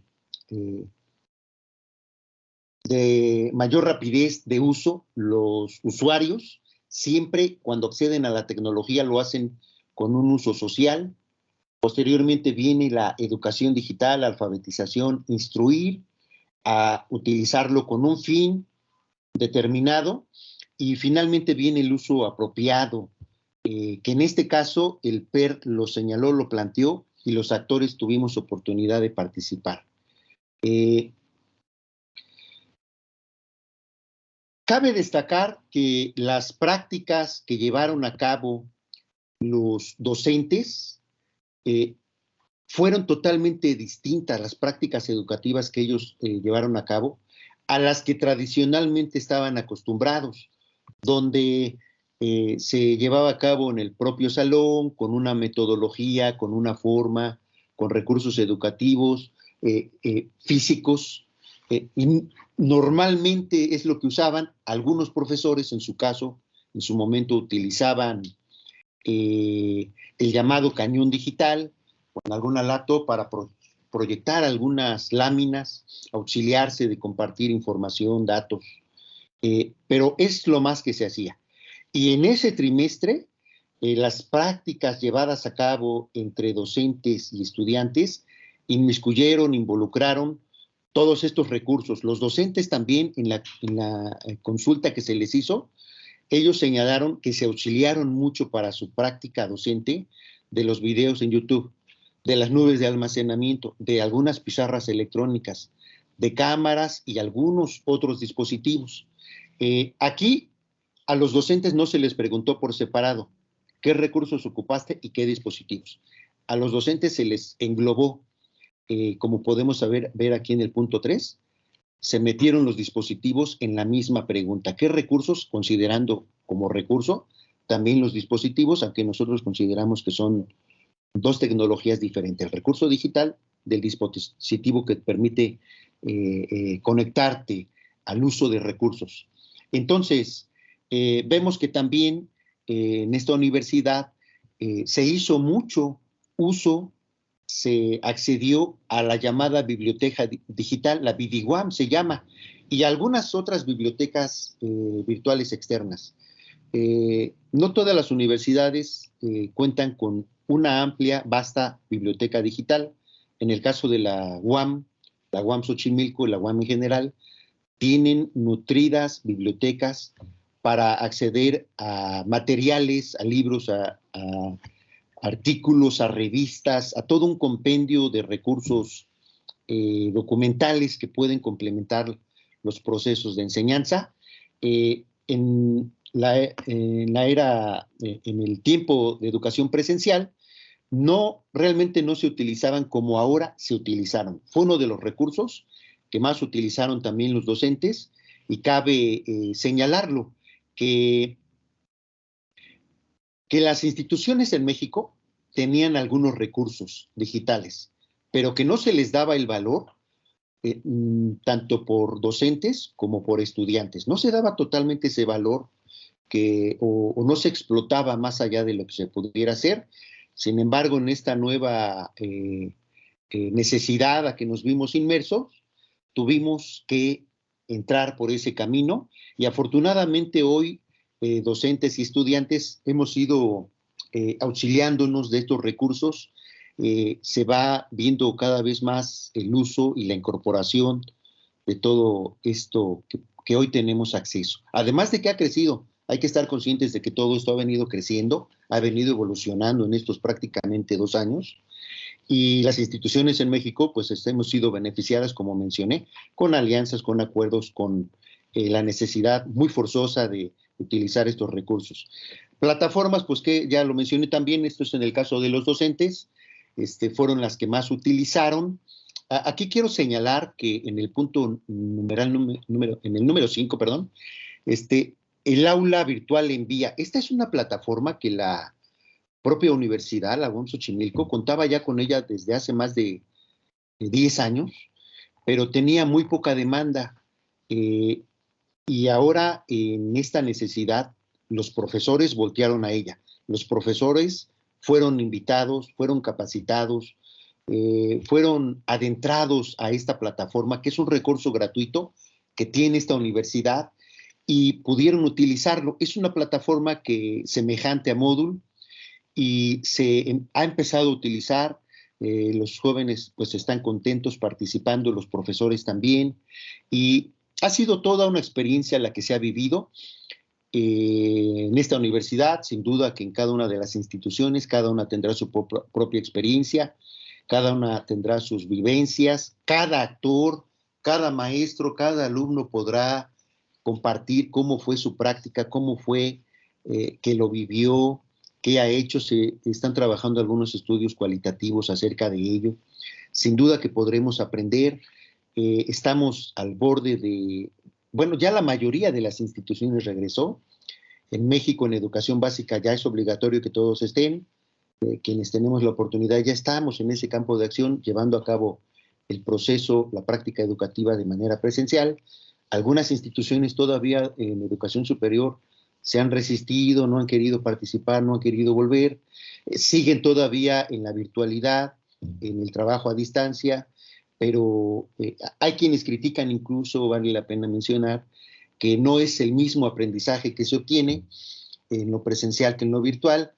mayor rapidez de uso. Los usuarios siempre cuando acceden a la tecnología lo hacen con un uso social. Posteriormente viene la educación digital, la alfabetización, instruir a utilizarlo con un fin determinado, y finalmente viene el uso apropiado, que en este caso el PER lo señaló, lo planteó, y los actores tuvimos oportunidad de participar. Cabe destacar que las prácticas que llevaron a cabo los docentes fueron totalmente distintas, las prácticas educativas que ellos llevaron a cabo, a las que tradicionalmente estaban acostumbrados, donde se llevaba a cabo en el propio salón, con una metodología, con una forma, con recursos educativos, físicos, y normalmente es lo que usaban. Algunos profesores, en su caso, en su momento utilizaban el llamado cañón digital, con alguna laptop para proyectar algunas láminas, auxiliarse de compartir información, datos, pero es lo más que se hacía. Y en ese trimestre, las prácticas llevadas a cabo entre docentes y estudiantes involucraron todos estos recursos. Los docentes también, en la consulta que se les hizo, ellos señalaron que se auxiliaron mucho para su práctica docente de los videos en YouTube, de las nubes de almacenamiento, de algunas pizarras electrónicas, de cámaras y algunos otros dispositivos. Aquí A los docentes no se les preguntó por separado qué recursos ocupaste y qué dispositivos. A los docentes se les englobó, como podemos ver aquí en el punto 3, se metieron los dispositivos en la misma pregunta. ¿Qué recursos, considerando como recurso también los dispositivos, aunque nosotros consideramos que son dos tecnologías diferentes? El recurso digital del dispositivo que te permite conectarte al uso de recursos. Entonces, vemos que también en esta universidad se hizo mucho uso, se accedió a la llamada biblioteca digital, la BidiWam se llama, y algunas otras bibliotecas virtuales externas. No todas las universidades cuentan con una amplia, vasta biblioteca digital. En el caso de la UAM Xochimilco y la UAM en general, tienen nutridas bibliotecas para acceder a materiales, a libros, a artículos, a revistas, a todo un compendio de recursos documentales que pueden complementar los procesos de enseñanza. En el tiempo de educación presencial, realmente no se utilizaban como ahora se utilizaron. Fue uno de los recursos que más utilizaron también los docentes, y cabe señalarlo, que las instituciones en México tenían algunos recursos digitales, pero que no se les daba el valor, tanto por docentes como por estudiantes. No se daba totalmente ese valor o no se explotaba más allá de lo que se pudiera hacer. Sin embargo, en esta nueva necesidad a que nos vimos inmersos, tuvimos que entrar por ese camino, y afortunadamente hoy docentes y estudiantes hemos ido auxiliándonos de estos recursos. Se va viendo cada vez más el uso y la incorporación de todo esto que hoy tenemos acceso. Además de que ha crecido, hay que estar conscientes de que todo esto ha venido creciendo, ha venido evolucionando en estos prácticamente 2 años, y las instituciones en México pues hemos sido beneficiadas, como mencioné, con alianzas, con acuerdos, con la necesidad muy forzosa de utilizar estos recursos. Plataformas, pues que ya lo mencioné también, esto es en el caso de los docentes, fueron las que más utilizaron. Aquí quiero señalar que en el punto en el número 5, perdón, el aula virtual en vía. Esta es una plataforma que la propia universidad, la UAM Xochimilco, contaba ya con ella desde hace más de 10 años, pero tenía muy poca demanda. Y ahora, en esta necesidad, los profesores voltearon a ella. Los profesores fueron invitados, fueron capacitados, fueron adentrados a esta plataforma, que es un recurso gratuito que tiene esta universidad, y pudieron utilizarlo. Es una plataforma semejante a Moodle, y se ha empezado a utilizar. Los jóvenes pues están contentos participando, los profesores también, y ha sido toda una experiencia la que se ha vivido en esta universidad. Sin duda que en cada una de las instituciones, cada una tendrá su propia experiencia, cada una tendrá sus vivencias, cada actor, cada maestro, cada alumno podrá compartir cómo fue su práctica, cómo fue que lo vivió, qué ha hecho. Se están trabajando algunos estudios cualitativos acerca de ello. Sin duda que podremos aprender. Estamos al borde bueno, ya la mayoría de las instituciones regresó. En México, en educación básica, ya es obligatorio que todos estén. Quienes tenemos la oportunidad, ya estamos en ese campo de acción, llevando a cabo el proceso, la práctica educativa de manera presencial. Algunas instituciones todavía en educación superior se han resistido, no han querido participar, no han querido volver. Siguen todavía en la virtualidad, en el trabajo a distancia, pero hay quienes critican, incluso vale la pena mencionar, que no es el mismo aprendizaje que se obtiene en lo presencial que en lo virtual.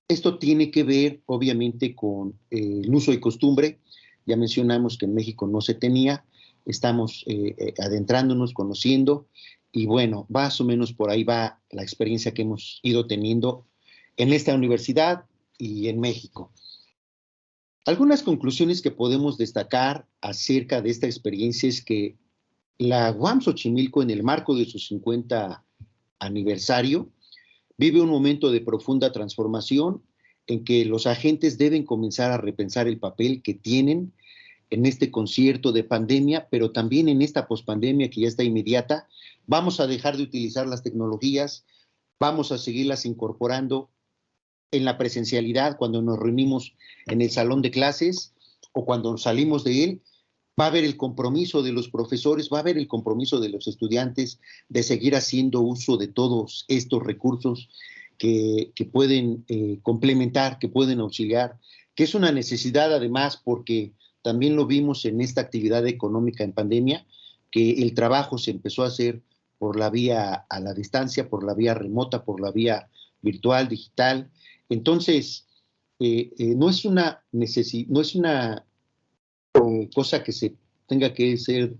Esto tiene que ver, obviamente, con el uso y costumbre. Ya mencionamos que en México no se tenía, estamos adentrándonos, conociendo, y bueno, más o menos por ahí va la experiencia que hemos ido teniendo en esta universidad y en México. Algunas conclusiones que podemos destacar acerca de esta experiencia es que la UAM Xochimilco, en el marco de sus 50 aniversario, vive un momento de profunda transformación en que los agentes deben comenzar a repensar el papel que tienen en este concierto de pandemia, pero también en esta pospandemia que ya está inmediata. Vamos a dejar de utilizar las tecnologías, vamos a seguirlas incorporando en la presencialidad cuando nos reunimos en el salón de clases o cuando salimos de él. Va a haber el compromiso de los profesores, va a haber el compromiso de los estudiantes de seguir haciendo uso de todos estos recursos que pueden complementar, que pueden auxiliar, que es una necesidad además porque también lo vimos en esta actividad económica en pandemia, que el trabajo se empezó a hacer por la vía a la distancia, por la vía remota, por la vía virtual, digital. Entonces, no es una cosa que se tenga que ser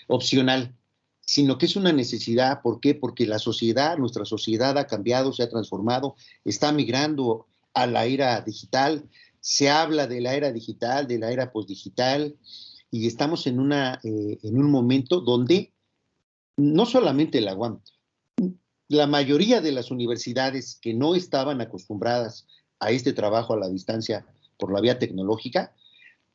opcional, sino que es una necesidad. ¿Por qué? Porque la sociedad, nuestra sociedad ha cambiado, se ha transformado, está migrando a la era digital. Se habla de la era digital, de la era postdigital, y estamos en un momento donde no solamente la UAM, la mayoría de las universidades que no estaban acostumbradas a este trabajo a la distancia por la vía tecnológica,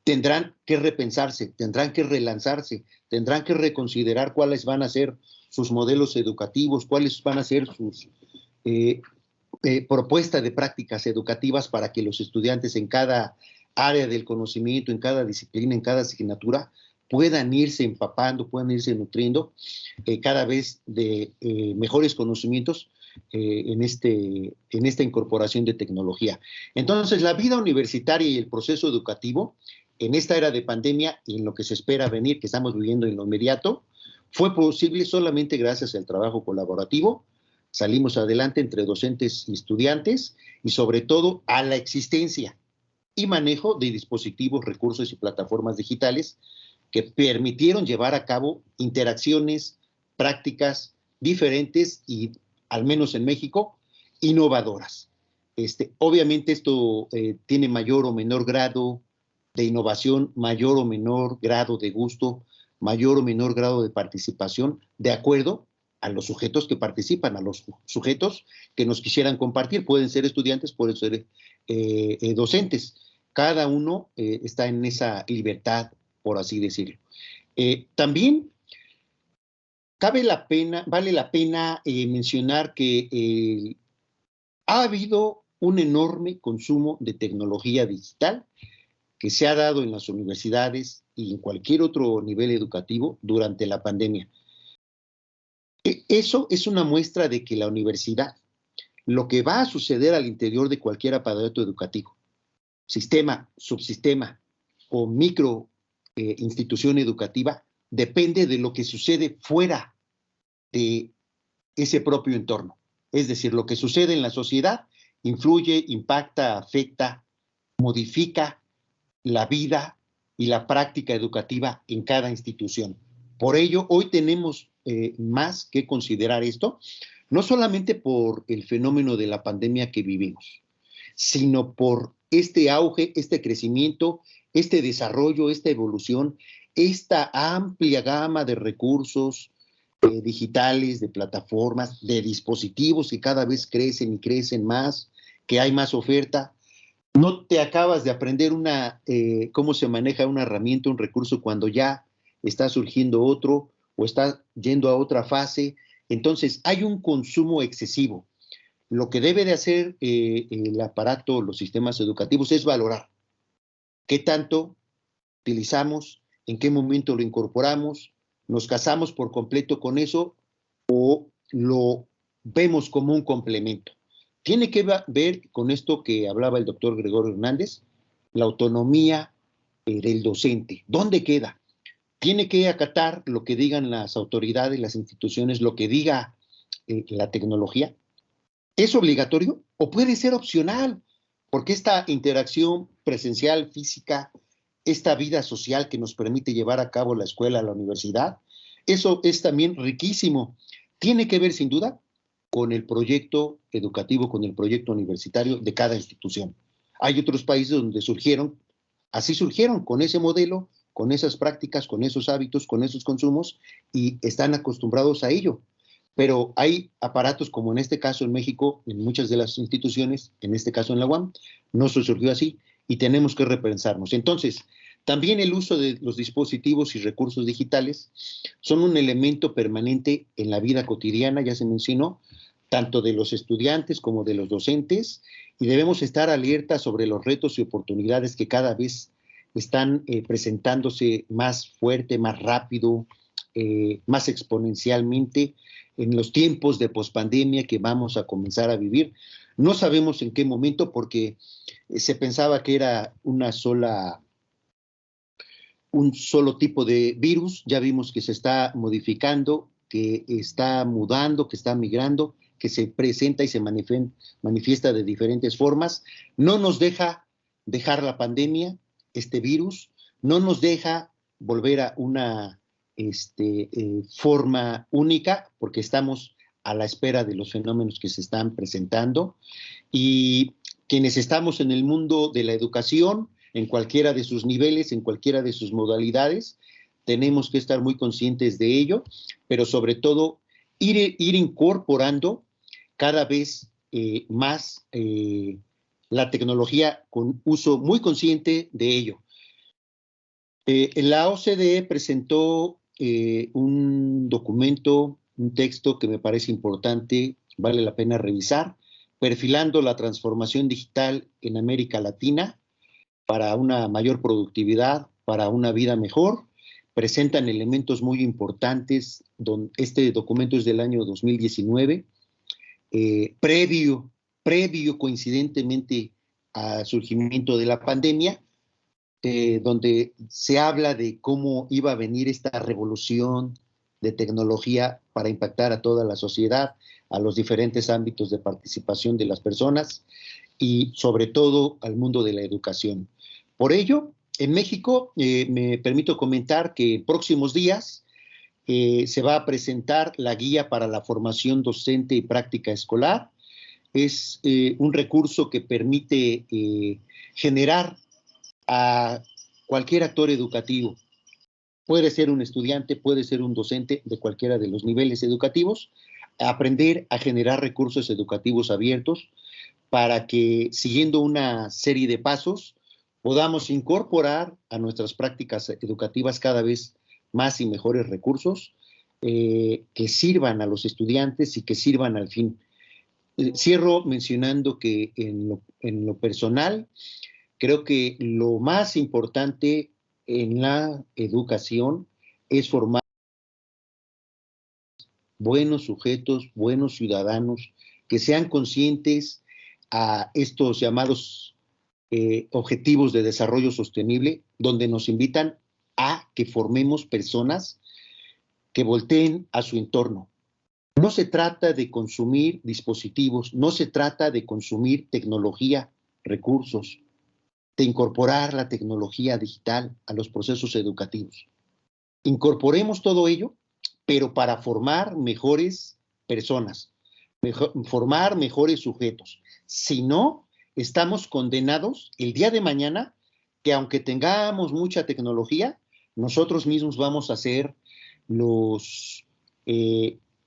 tendrán que repensarse, tendrán que relanzarse, tendrán que reconsiderar cuáles van a ser sus modelos educativos, cuáles van a ser sus propuestas de prácticas educativas para que los estudiantes en cada área del conocimiento, en cada disciplina, en cada asignatura, puedan irse empapando, puedan irse nutriendo cada vez de mejores conocimientos en esta incorporación de tecnología. Entonces, la vida universitaria y el proceso educativo en esta era de pandemia y en lo que se espera venir, que estamos viviendo en lo inmediato, fue posible solamente gracias al trabajo colaborativo. Salimos adelante entre docentes y estudiantes y sobre todo a la existencia y manejo de dispositivos, recursos y plataformas digitales que permitieron llevar a cabo interacciones, prácticas diferentes y, al menos en México, innovadoras. Obviamente esto tiene mayor o menor grado de innovación, mayor o menor grado de gusto, mayor o menor grado de participación, de acuerdo a los sujetos que participan, a los sujetos que nos quisieran compartir. Pueden ser estudiantes, pueden ser docentes. Cada uno está en esa libertad, por así decirlo. También vale la pena mencionar que ha habido un enorme consumo de tecnología digital que se ha dado en las universidades y en cualquier otro nivel educativo durante la pandemia. Eso es una muestra de que la universidad, lo que va a suceder al interior de cualquier aparato educativo, sistema, subsistema o micro institución educativa, depende de lo que sucede fuera de ese propio entorno. Es decir, lo que sucede en la sociedad influye, impacta, afecta, modifica la vida y la práctica educativa en cada institución. Por ello, hoy tenemos más que considerar esto, no solamente por el fenómeno de la pandemia que vivimos, sino por este auge, este crecimiento, este desarrollo, esta evolución, esta amplia gama de recursos digitales, de plataformas, de dispositivos que cada vez crecen y crecen más, que hay más oferta. No te acabas de aprender cómo se maneja una herramienta, un recurso, cuando ya está surgiendo otro o está yendo a otra fase. Entonces, hay un consumo excesivo. Lo que debe de hacer el aparato, los sistemas educativos, es valorar qué tanto utilizamos, en qué momento lo incorporamos, nos casamos por completo con eso o lo vemos como un complemento. Tiene que ver con esto que hablaba el doctor Gregorio Hernández, la autonomía del docente. ¿Dónde queda? Tiene que acatar lo que digan las autoridades, las instituciones, lo que diga la tecnología. ¿Es obligatorio o puede ser opcional? Porque esta interacción presencial, física, esta vida social que nos permite llevar a cabo la escuela, la universidad, eso es también riquísimo. Tiene que ver, sin duda, con el proyecto educativo, con el proyecto universitario de cada institución. Hay otros países donde así surgieron, con ese modelo, con esas prácticas, con esos hábitos, con esos consumos, y están acostumbrados a ello. pero hay aparatos como en este caso en México, en muchas de las instituciones, en este caso en la UAM, no se surgió así y tenemos que repensarnos. Entonces, también el uso de los dispositivos y recursos digitales son un elemento permanente en la vida cotidiana, ya se mencionó, tanto de los estudiantes como de los docentes, y debemos estar alertas sobre los retos y oportunidades que cada vez están presentándose más fuerte, más rápido, más exponencialmente en los tiempos de pospandemia que vamos a comenzar a vivir. No sabemos en qué momento, porque se pensaba que era un solo tipo de virus. Ya vimos que se está modificando, que está mudando, que está migrando, que se presenta y se manifiesta de diferentes formas. No nos deja dejar la pandemia, este virus, no nos deja volver a una forma única, porque estamos a la espera de los fenómenos que se están presentando. Y quienes estamos en el mundo de la educación, en cualquiera de sus niveles, en cualquiera de sus modalidades, tenemos que estar muy conscientes de ello, pero sobre todo ir incorporando cada vez más la tecnología con uso muy consciente de ello. La OCDE presentó un documento, un texto que me parece importante, vale la pena revisar, perfilando la transformación digital en América Latina para una mayor productividad, para una vida mejor. Presentan elementos muy importantes. Este documento es del año 2019, previo coincidentemente al surgimiento de la pandemia, donde se habla de cómo iba a venir esta revolución de tecnología para impactar a toda la sociedad, a los diferentes ámbitos de participación de las personas y sobre todo al mundo de la educación. Por ello, en México me permito comentar que en próximos días se va a presentar la guía para la formación docente y práctica escolar. Es un recurso que permite generar a cualquier actor educativo. Puede ser un estudiante, puede ser un docente de cualquiera de los niveles educativos, aprender a generar recursos educativos abiertos para que, siguiendo una serie de pasos, podamos incorporar a nuestras prácticas educativas cada vez más y mejores recursos que sirvan a los estudiantes y que sirvan al fin. Cierro mencionando que en lo personal, creo que lo más importante en la educación es formar buenos sujetos, buenos ciudadanos, que sean conscientes a estos llamados objetivos de desarrollo sostenible, donde nos invitan a que formemos personas que volteen a su entorno. No se trata de consumir dispositivos, no se trata de consumir tecnología, recursos, de incorporar la tecnología digital a los procesos educativos. Incorporemos todo ello, pero para formar mejores personas, formar mejores sujetos. Si no, estamos condenados el día de mañana que aunque tengamos mucha tecnología, nosotros mismos vamos a ser los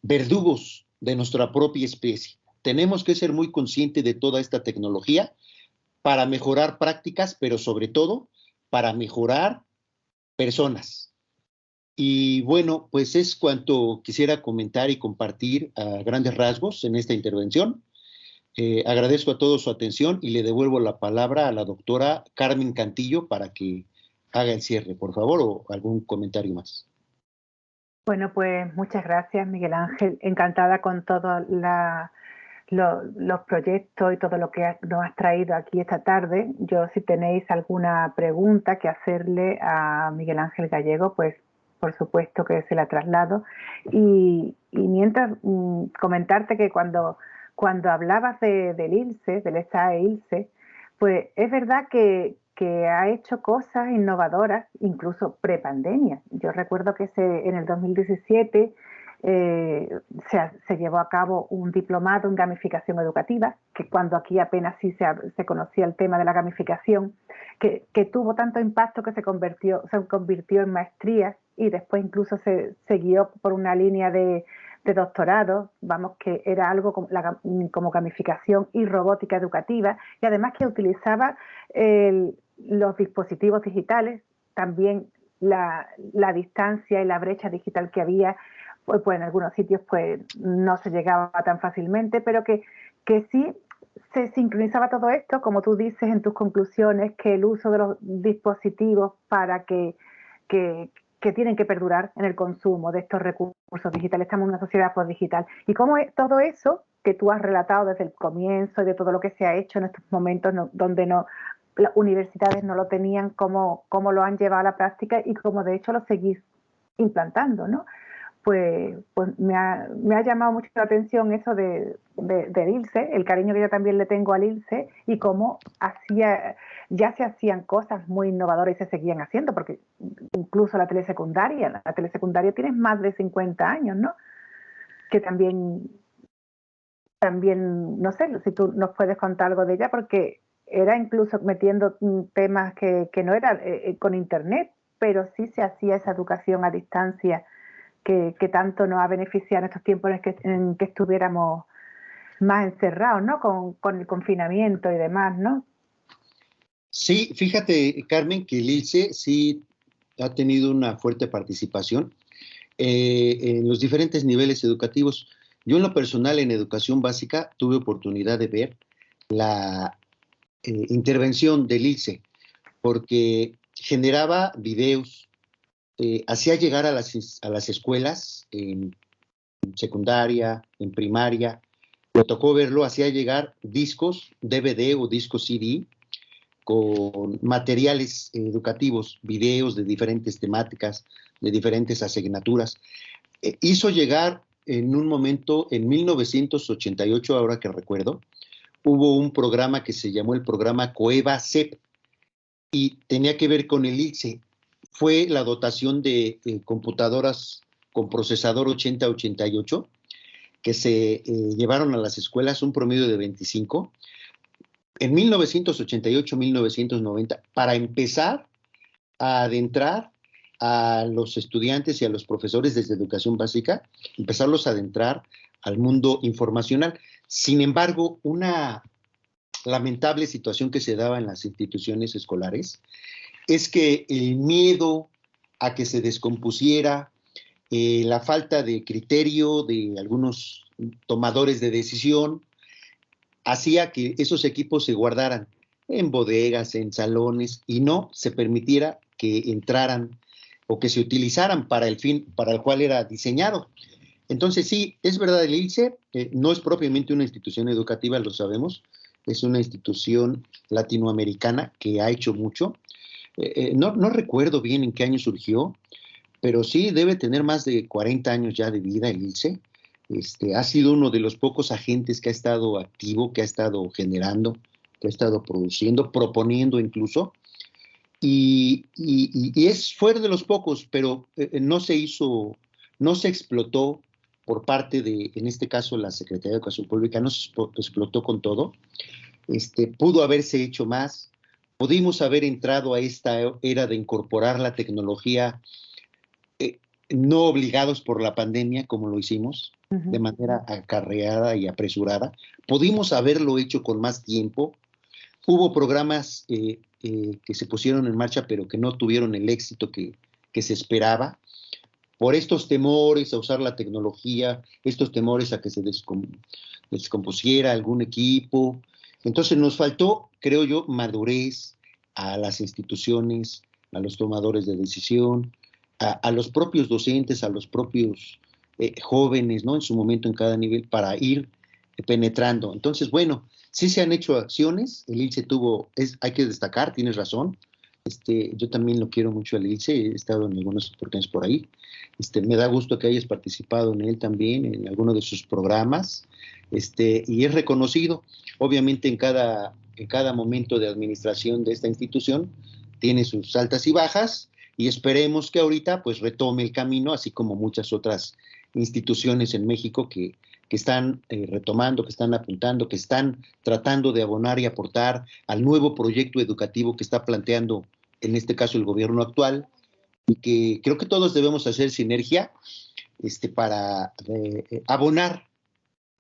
verdugos de nuestra propia especie. Tenemos que ser muy conscientes de toda esta tecnología para mejorar prácticas, pero sobre todo para mejorar personas. Y bueno, pues es cuanto quisiera comentar y compartir a grandes rasgos en esta intervención. Agradezco a todos su atención y le devuelvo la palabra a la doctora Carmen Cantillo para que haga el cierre, por favor, o algún comentario más. Bueno, pues muchas gracias, Miguel Ángel. Encantada con todos los proyectos y todo lo que nos has traído aquí esta tarde. Yo, si tenéis alguna pregunta que hacerle a Miguel Ángel Gallego, pues por supuesto que se la traslado. Y mientras comentarte que cuando hablabas del ILSE, del SAE ILSE, pues es verdad que ha hecho cosas innovadoras, incluso prepandemia. Yo recuerdo que en el 2017 se llevó a cabo un diplomado en gamificación educativa, que cuando aquí apenas sí se conocía el tema de la gamificación, que tuvo tanto impacto que se convirtió en maestría y después incluso se guió por una línea de de doctorado, vamos, que era algo como gamificación y robótica educativa, y además que utilizaba los dispositivos digitales, también la distancia y la brecha digital que había, pues en algunos sitios pues no se llegaba tan fácilmente, pero que sí se sincronizaba todo esto, como tú dices en tus conclusiones, que el uso de los dispositivos para que tienen que perdurar en el consumo de estos recursos digitales. Estamos en una sociedad postdigital. Y cómo es todo eso que tú has relatado desde el comienzo y de todo lo que se ha hecho en estos momentos donde las universidades no lo tenían, cómo lo han llevado a la práctica y cómo de hecho lo seguís implantando, ¿no? Pues me ha llamado mucho la atención eso de Ilse, el cariño que yo también le tengo a Ilse y cómo ya se hacían cosas muy innovadoras y se seguían haciendo, porque incluso la telesecundaria tienes más de 50 años, ¿no? Que también, no sé si tú nos puedes contar algo de ella, porque era incluso metiendo temas que no eran con internet, pero sí se hacía esa educación a distancia que tanto nos ha beneficiado en estos tiempos en que estuviéramos más encerrados, ¿no? Con el confinamiento y demás, ¿no? Sí, fíjate, Carmen, que el ILSE sí ha tenido una fuerte participación en los diferentes niveles educativos. Yo en lo personal, en educación básica, tuve oportunidad de ver la intervención del ILSE, porque generaba videos, hacía llegar a las escuelas en secundaria, en primaria, me tocó verlo, hacía llegar discos, DVD o discos CD, con materiales educativos, videos de diferentes temáticas, de diferentes asignaturas. Hizo llegar en un momento, en 1988, ahora que recuerdo, hubo un programa que se llamó el programa Coeva CEP y tenía que ver con el ICSE. Fue la dotación de computadoras con procesador 8088 que se llevaron a las escuelas, un promedio de 25, en 1988-1990, para empezar a adentrar a los estudiantes y a los profesores desde educación básica, empezarlos a adentrar al mundo informacional. Sin embargo, una lamentable situación que se daba en las instituciones escolares es que el miedo a que se descompusiera, la falta de criterio de algunos tomadores de decisión, hacía que esos equipos se guardaran en bodegas, en salones, y no se permitiera que entraran o que se utilizaran para el fin para el cual era diseñado. Entonces sí, es verdad, el ILSE no es propiamente una institución educativa, lo sabemos, es una institución latinoamericana que ha hecho mucho. No recuerdo bien en qué año surgió, pero sí debe tener más de 40 años ya de vida el ILSE. Ha sido uno de los pocos agentes que ha estado activo, que ha estado generando, que ha estado produciendo, proponiendo incluso, y es fuera de los pocos, pero no se hizo, no se explotó por parte de, en este caso, la Secretaría de Educación Pública, no se explotó con todo. Pudo haberse hecho más, pudimos haber entrado a esta era de incorporar la tecnología, no obligados por la pandemia, como lo hicimos, de manera acarreada y apresurada. Pudimos haberlo hecho con más tiempo. Hubo programas que se pusieron en marcha, pero que no tuvieron el éxito que se esperaba, por estos temores a usar la tecnología, estos temores a que se descompusiera algún equipo. Entonces nos faltó, creo yo, madurez a las instituciones, a los tomadores de decisión, a los propios docentes, a los propios jóvenes, ¿no? En su momento en cada nivel, para ir penetrando. Entonces, bueno, sí se han hecho acciones, el ILSE hay que destacar, tienes razón, yo también lo quiero mucho al ILSE, he estado en algunas oportunidades por ahí, me da gusto que hayas participado en él también, en alguno de sus programas, y es reconocido, obviamente en cada momento de administración de esta institución, tiene sus altas y bajas, y esperemos que ahorita pues retome el camino, así como muchas otras instituciones en México que están retomando, que están apuntando, que están tratando de abonar y aportar al nuevo proyecto educativo que está planteando, en este caso, el gobierno actual, y que creo que todos debemos hacer sinergia para abonar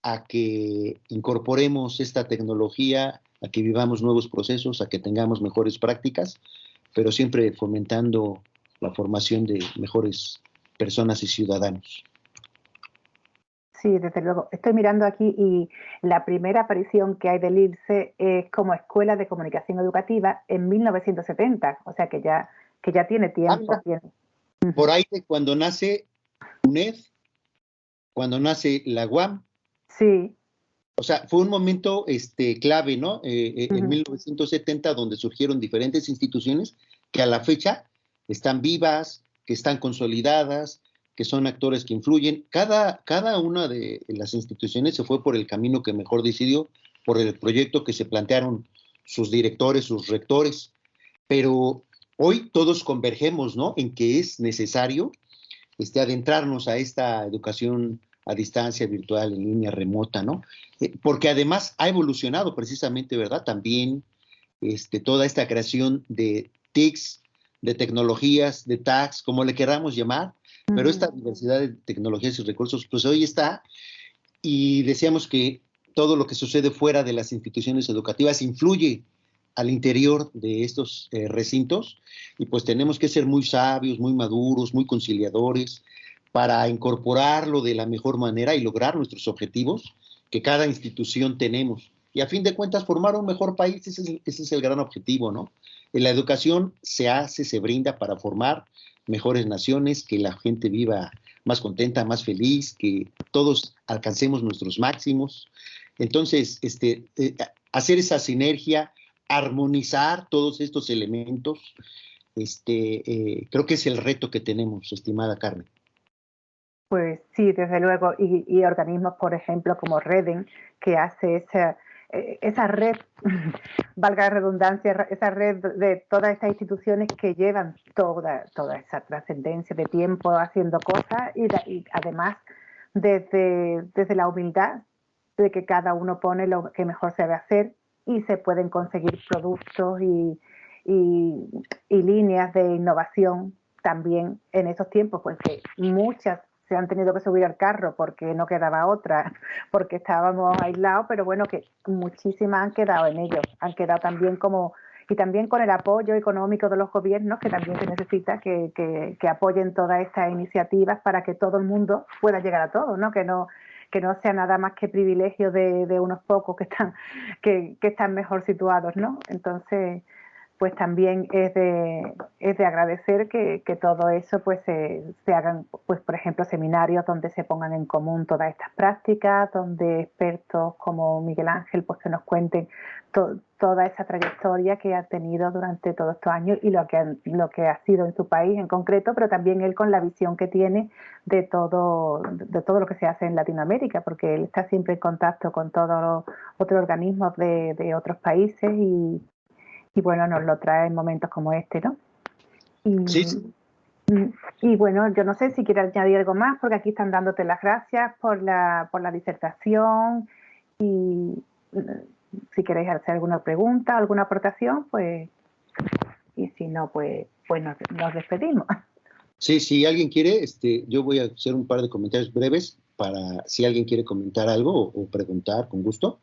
a que incorporemos esta tecnología, a que vivamos nuevos procesos, a que tengamos mejores prácticas, pero siempre fomentando la formación de mejores personas y ciudadanos. Sí, desde luego. Estoy mirando aquí y la primera aparición que hay del ILSE es como Escuela de Comunicación Educativa en 1970, o sea que ya tiene tiempo. Por ahí de cuando nace UNED, cuando nace la UAM. Sí. O sea, fue un momento clave, ¿no? En 1970, donde surgieron diferentes instituciones que a la fecha están vivas, que están consolidadas, que son actores que influyen. Cada una de las instituciones se fue por el camino que mejor decidió, por el proyecto que se plantearon sus directores, sus rectores. Pero hoy todos convergemos, ¿no?, en que es necesario adentrarnos a esta educación a distancia, virtual, en línea, remota, ¿no? Porque además ha evolucionado precisamente, ¿verdad? También toda esta creación de TICs, de tecnologías, de tags, como le queramos llamar, pero esta diversidad de tecnologías y recursos, pues hoy está, y decíamos que todo lo que sucede fuera de las instituciones educativas influye al interior de estos recintos, y pues tenemos que ser muy sabios, muy maduros, muy conciliadores, para incorporarlo de la mejor manera y lograr nuestros objetivos que cada institución tenemos. Y a fin de cuentas, formar un mejor país, ese es el gran objetivo, ¿no? La educación se brinda para formar mejores naciones, que la gente viva más contenta, más feliz, que todos alcancemos nuestros máximos. Entonces, hacer esa sinergia, armonizar todos estos elementos, creo que es el reto que tenemos, estimada Carmen. Pues sí, desde luego, y organismos, por ejemplo, como Reden, que hace esa red, valga la redundancia, esa red de todas estas instituciones que llevan toda esa trascendencia de tiempo haciendo cosas y además desde la humildad de que cada uno pone lo que mejor sabe hacer y se pueden conseguir productos y líneas de innovación también en esos tiempos, pues que muchas se han tenido que subir al carro porque no quedaba otra, porque estábamos aislados, pero bueno, que muchísimas han quedado en ello, han quedado también y también con el apoyo económico de los gobiernos, que también se necesita que apoyen todas estas iniciativas para que todo el mundo pueda llegar a todo, ¿no? Que no sea nada más que privilegio de unos pocos que están mejor situados, ¿no? Entonces, pues también es de agradecer que todo eso pues se hagan, pues por ejemplo, seminarios donde se pongan en común todas estas prácticas, donde expertos como Miguel Ángel pues que nos cuenten toda esa trayectoria que ha tenido durante todos estos años y lo que ha sido en su país en concreto, pero también él con la visión que tiene de todo lo que se hace en Latinoamérica, porque él está siempre en contacto con todos los otros organismos de otros países y bueno, nos lo trae en momentos como este, ¿no? Sí. Y bueno, yo no sé si quieres añadir algo más, porque aquí están dándote las gracias por la disertación y si queréis hacer alguna pregunta, alguna aportación, pues, y si no, pues nos despedimos. Sí, si alguien quiere, yo voy a hacer un par de comentarios breves para si alguien quiere comentar algo o preguntar, con gusto.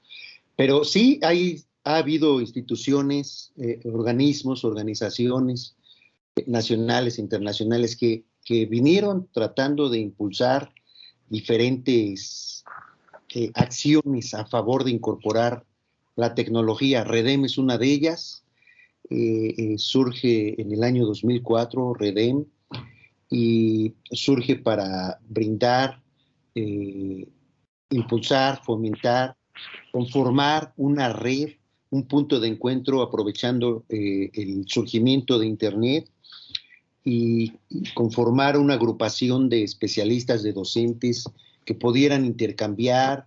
Pero sí ha habido instituciones, organismos, organizaciones nacionales, internacionales que vinieron tratando de impulsar diferentes acciones a favor de incorporar la tecnología. REDEM es una de ellas. Surge en el año 2004, REDEM, y surge para brindar, impulsar, fomentar, conformar una red, un punto de encuentro aprovechando el surgimiento de Internet y conformar una agrupación de especialistas, de docentes que pudieran intercambiar,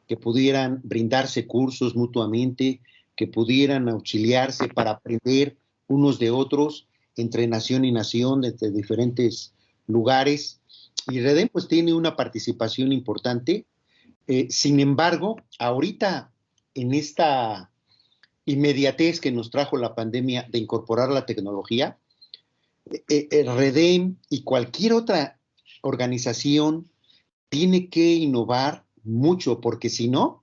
que pudieran brindarse cursos mutuamente, que pudieran auxiliarse para aprender unos de otros entre nación y nación, desde diferentes lugares. Y REDEM pues tiene una participación importante. Sin embargo, ahorita en esta inmediatez que nos trajo la pandemia de incorporar la tecnología, REDEM y cualquier otra organización tiene que innovar mucho, porque si no,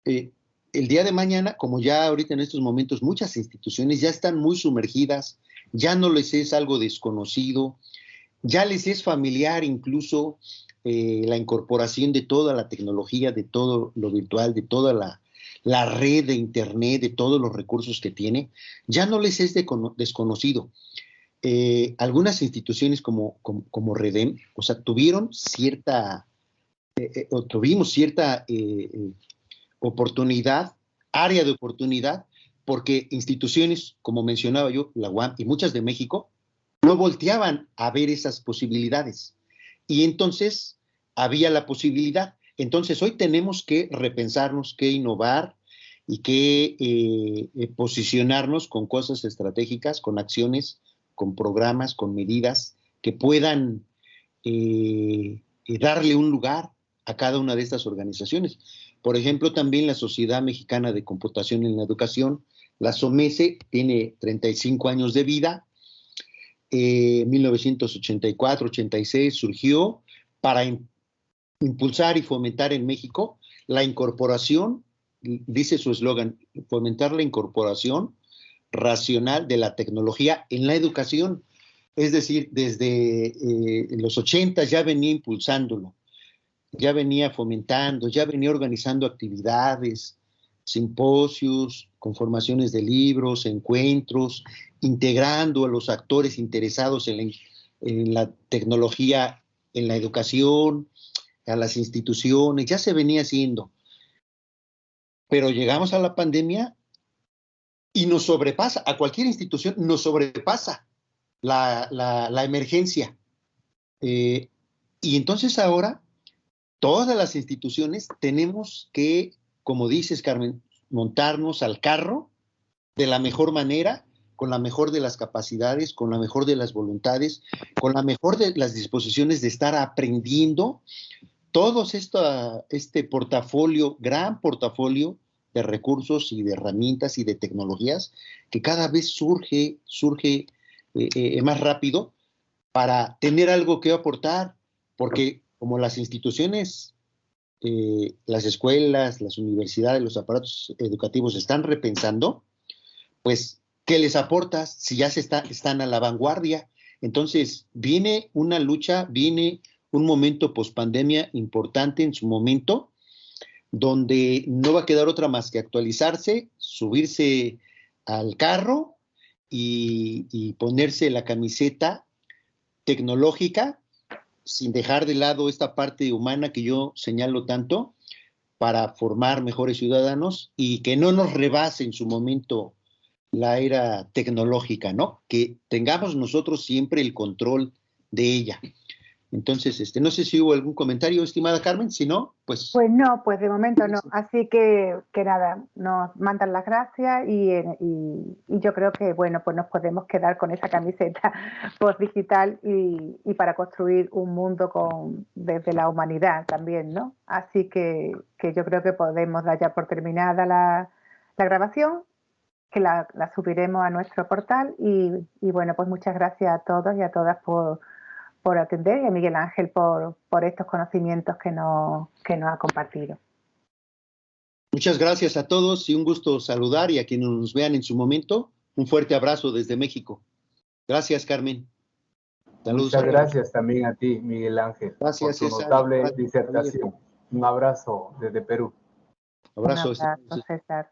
el día de mañana, como ya ahorita en estos momentos muchas instituciones ya están muy sumergidas, ya no les es algo desconocido, ya les es familiar incluso la incorporación de toda la tecnología, de todo lo virtual, de toda la red de internet, de todos los recursos que tiene, ya no les es desconocido. Algunas instituciones como Redem, o sea, tuvimos cierta oportunidad, área de oportunidad, porque instituciones, como mencionaba yo, la UAM y muchas de México, no volteaban a ver esas posibilidades. Y entonces había la posibilidad. Entonces hoy tenemos que repensarnos, que innovar y que posicionarnos con cosas estratégicas, con acciones, con programas, con medidas que puedan darle un lugar a cada una de estas organizaciones. Por ejemplo, también la Sociedad Mexicana de Computación en la Educación, la SOMESE, tiene 35 años de vida. 1984-86 surgió para impulsar y fomentar en México la incorporación, dice su eslogan, fomentar la incorporación racional de la tecnología en la educación. Es decir, desde los 80 ya venía impulsándolo, ya venía fomentando, ya venía organizando actividades, simposios, conformaciones de libros, encuentros, integrando a los actores interesados en la tecnología, en la educación, a las instituciones, ya se venía haciendo. Pero llegamos a la pandemia y nos sobrepasa, a cualquier institución nos sobrepasa la emergencia. Y entonces ahora todas las instituciones tenemos que, como dices, Carmen, montarnos al carro de la mejor manera, con la mejor de las capacidades, con la mejor de las voluntades, con la mejor de las disposiciones de estar aprendiendo todos este portafolio, gran portafolio de recursos y de herramientas y de tecnologías que cada vez surge más rápido para tener algo que aportar, porque como las instituciones, las escuelas, las universidades, los aparatos educativos están repensando, pues, ¿qué les aportas si ya están a la vanguardia? Entonces, viene una lucha, viene un momento pospandemia importante en su momento, donde no va a quedar otra más que actualizarse, subirse al carro y ponerse la camiseta tecnológica, sin dejar de lado esta parte humana que yo señalo tanto, para formar mejores ciudadanos y que no nos rebase en su momento la era tecnológica, ¿no? Que tengamos nosotros siempre el control de ella. Entonces, no sé si hubo algún comentario, estimada Carmen, si no, pues... Pues no, pues de momento no. Así que nada, nos mandan las gracias y yo creo que, bueno, pues nos podemos quedar con esa camiseta post digital y para construir un mundo desde la humanidad también, ¿no? Así que yo creo que podemos dar ya por terminada la grabación, que la subiremos a nuestro portal y bueno, pues muchas gracias a todos y a todas por atender y a Miguel Ángel por estos conocimientos que nos ha compartido. Muchas gracias a todos y un gusto saludar, y a quienes nos vean en su momento, un fuerte abrazo desde México. Gracias, Carmen. Saludos. Muchas gracias también a ti, Miguel Ángel, gracias, por tu César, notable disertación. Un abrazo desde Perú. Abrazo, un abrazo, César.